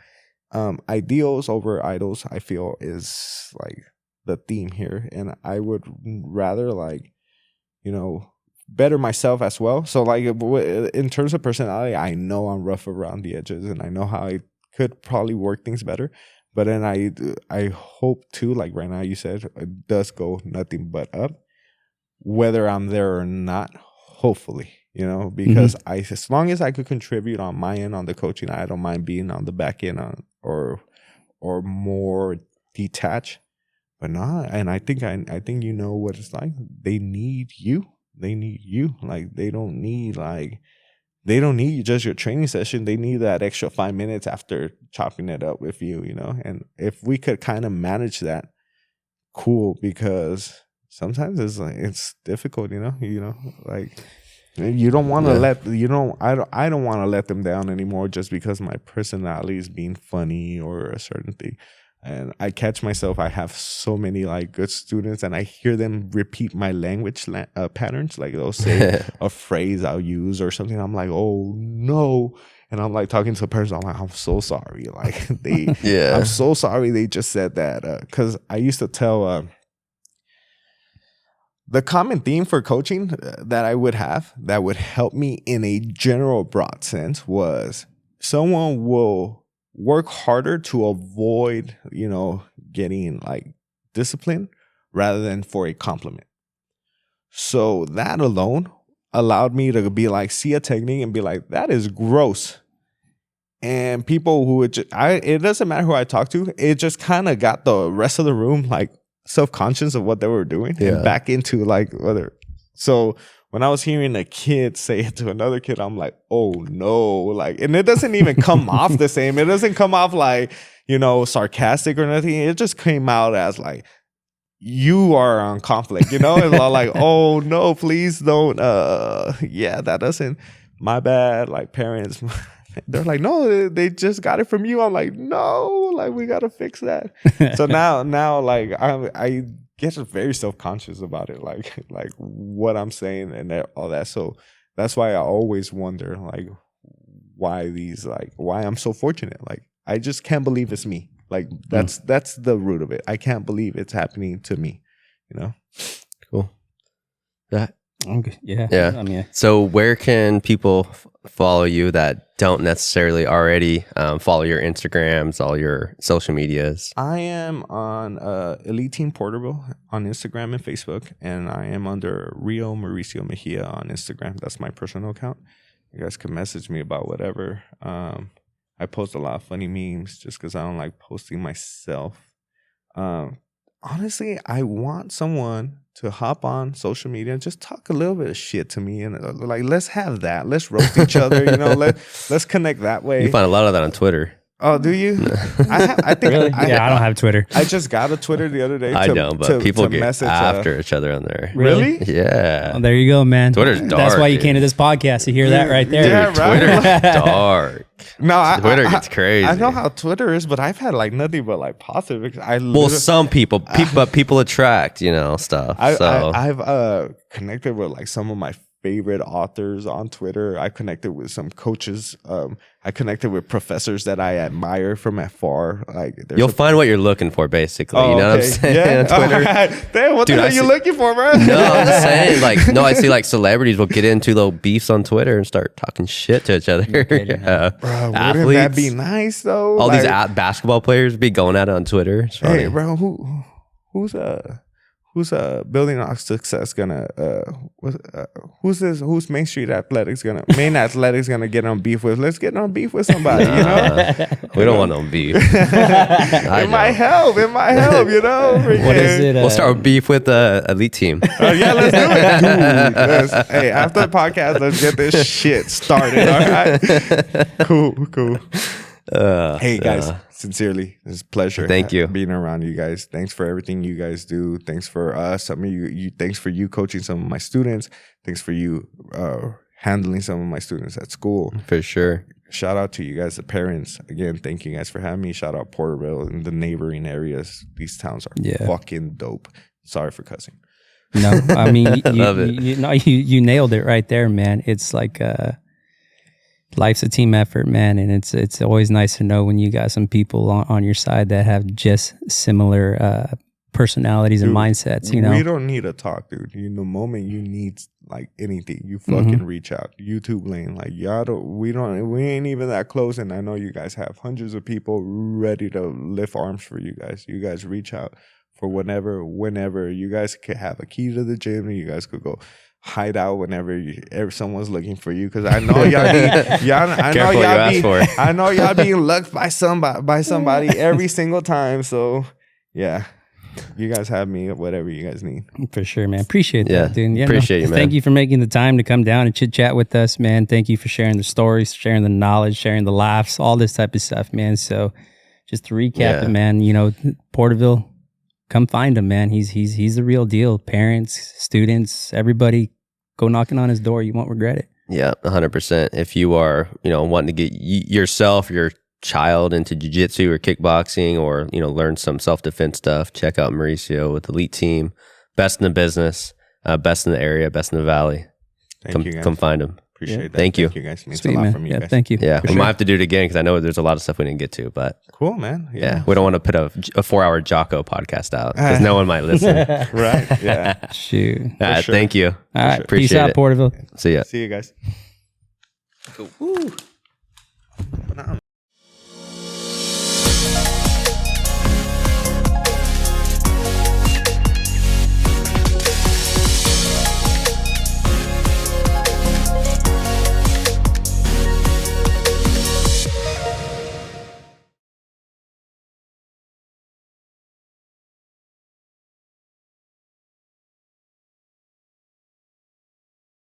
Ideals over idols, I feel, is like the theme here, and I would rather better myself as well. So like in terms of personality, I know I'm rough around the edges, and I know how I could probably work things better. But then I hope too, like right now you said, it does go nothing but up, whether I'm there or not. Hopefully, because as long as I could contribute on my end on the coaching, I don't mind being on the back end or more detached. But not, and I think you know what it's like. They need you. They need you. Like they don't need just your training session. They need that extra 5 minutes after chopping it up with you, And if we could kind of manage that, cool, because sometimes it's difficult, like you don't want to I don't want to let them down anymore just because my personality is being funny or a certain thing. And I catch myself, I have so many like good students, and I hear them repeat my language patterns. Like they'll say a phrase I'll use or something. I'm like, oh no. And I'm like talking to a person. I'm like, I'm so sorry. Like I'm so sorry they just said that. Cause I used to tell, the common theme for coaching that I would have that would help me in a general broad sense was someone will work harder to avoid, getting like discipline rather than for a compliment. So that alone allowed me to be like, see a technique and be like, that is gross. And people who would it doesn't matter who I talk to, it just kind of got the rest of the room like self-conscious of what they were doing and back into like whether. So when I was hearing a kid say it to another kid, I'm like, oh no, like, and it doesn't even come off the same. It doesn't come off like, sarcastic or nothing. It just came out as like, you are on conflict, It's like, oh no, please don't. That doesn't, my bad. Like parents, they're like, no, they just got it from you. I'm like, no, like we got to fix that. So now like I get very self-conscious about it, like what I'm saying and all that. So that's why I always wonder like why I'm so fortunate. Like I just can't believe it's me. Like that's the root of it. I can't believe it's happening to me, Cool. That okay. Yeah. I mean, so where can people follow you that don't necessarily already follow your Instagrams, all your social medias? I am on Elite Team Porterville on Instagram and Facebook, and I am under Mauricio Mejia on Instagram. That's my personal account. You guys can message me about whatever. I post a lot of funny memes just because I don't like posting myself. Honestly, I want someone to hop on social media and just talk a little bit of shit to me, and like let's have that. Let's roast each other, let's connect that way. You find a lot of that on Twitter. Oh, do you? I think really? I don't have Twitter. I just got a Twitter the other day. I don't, but people get after each other on there. Really? Yeah. Well, there you go, man. Twitter's dark. That's why you came to this podcast to hear that right there. Yeah, right. Twitter's dark. No, Twitter gets crazy. I know how Twitter is, but I've had like nothing but like positive. Some people, but people attract, stuff. I've connected with like some of my favorite authors on Twitter. I connected with some coaches. I connected with professors that I admire from afar. Like you'll find what you're looking for, basically. You know what I'm saying? Yeah. Twitter. Damn, what the hell are you looking for, bro? No, I'm just saying. I see like celebrities will get into little beefs on Twitter and start talking shit to each other. Bro, athletes, wouldn't that be nice though? All these basketball players be going at it on Twitter. It's funny. Hey, bro, who's Building Off Success gonna who's Main Street Athletics Main Athletics gonna get on beef with? Let's get on beef with somebody, you know? We don't want no beef. It might help, you know? What is it? We'll start with beef with the elite team. Yeah, let's do it, dude. Hey, after the podcast, let's get this shit started. All right, cool. Hey guys, sincerely, it's a pleasure. Thank you being around you guys. Thanks for everything you guys do. Thanks for some of you. Thanks for you coaching some of my students. Thanks for you handling some of my students at school. For sure. Shout out to you guys, the parents. Again, thank you guys for having me. Shout out Porterville and the neighboring areas. These towns are fucking dope. Sorry for cussing. No, I mean, love it. You nailed it right there, man. It's like life's a team effort, man, and it's always nice to know when you got some people on your side that have just similar personalities and mindsets. You know, we don't need to talk, dude. The moment you need like anything, you fucking reach out. YouTube lane, like we ain't even that close, and I know you guys have hundreds of people ready to lift arms for you guys. You guys reach out for whenever you guys could have a key to the gym, and you guys could go hide out whenever someone's looking for you, because I know I know y'all being looked by somebody every single time. So yeah, you guys have me, whatever you guys need. For sure, man. Appreciate that, dude. Yeah, appreciate you, man. Thank you for making the time to come down and chit chat with us, man. Thank you for sharing the stories, sharing the knowledge, sharing the laughs, all this type of stuff, man. So just to recap it, man, Porterville, come find him, man. He's the real deal. Parents, students, everybody, go knocking on his door. You won't regret it. Yeah, 100%. If you are, wanting to get yourself, your child into jiu-jitsu or kickboxing, or, learn some self-defense stuff, check out Mauricio with the elite team. Best in the business, best in the area, best in the valley. Come find him. Appreciate that. Thank you. Thank you, guys. Means Sweet, a lot man. from you guys. Thank you. Yeah, we might have to do it again, because I know there's a lot of stuff we didn't get to, but cool, man. Yeah, we don't want to put a 4-hour Jocko podcast out, because no one might listen. Right. Yeah. Shoot. All right, sure. thank you. All right. Appreciate Peace out, it. Porterville. See ya. See you guys. Cool. Woo.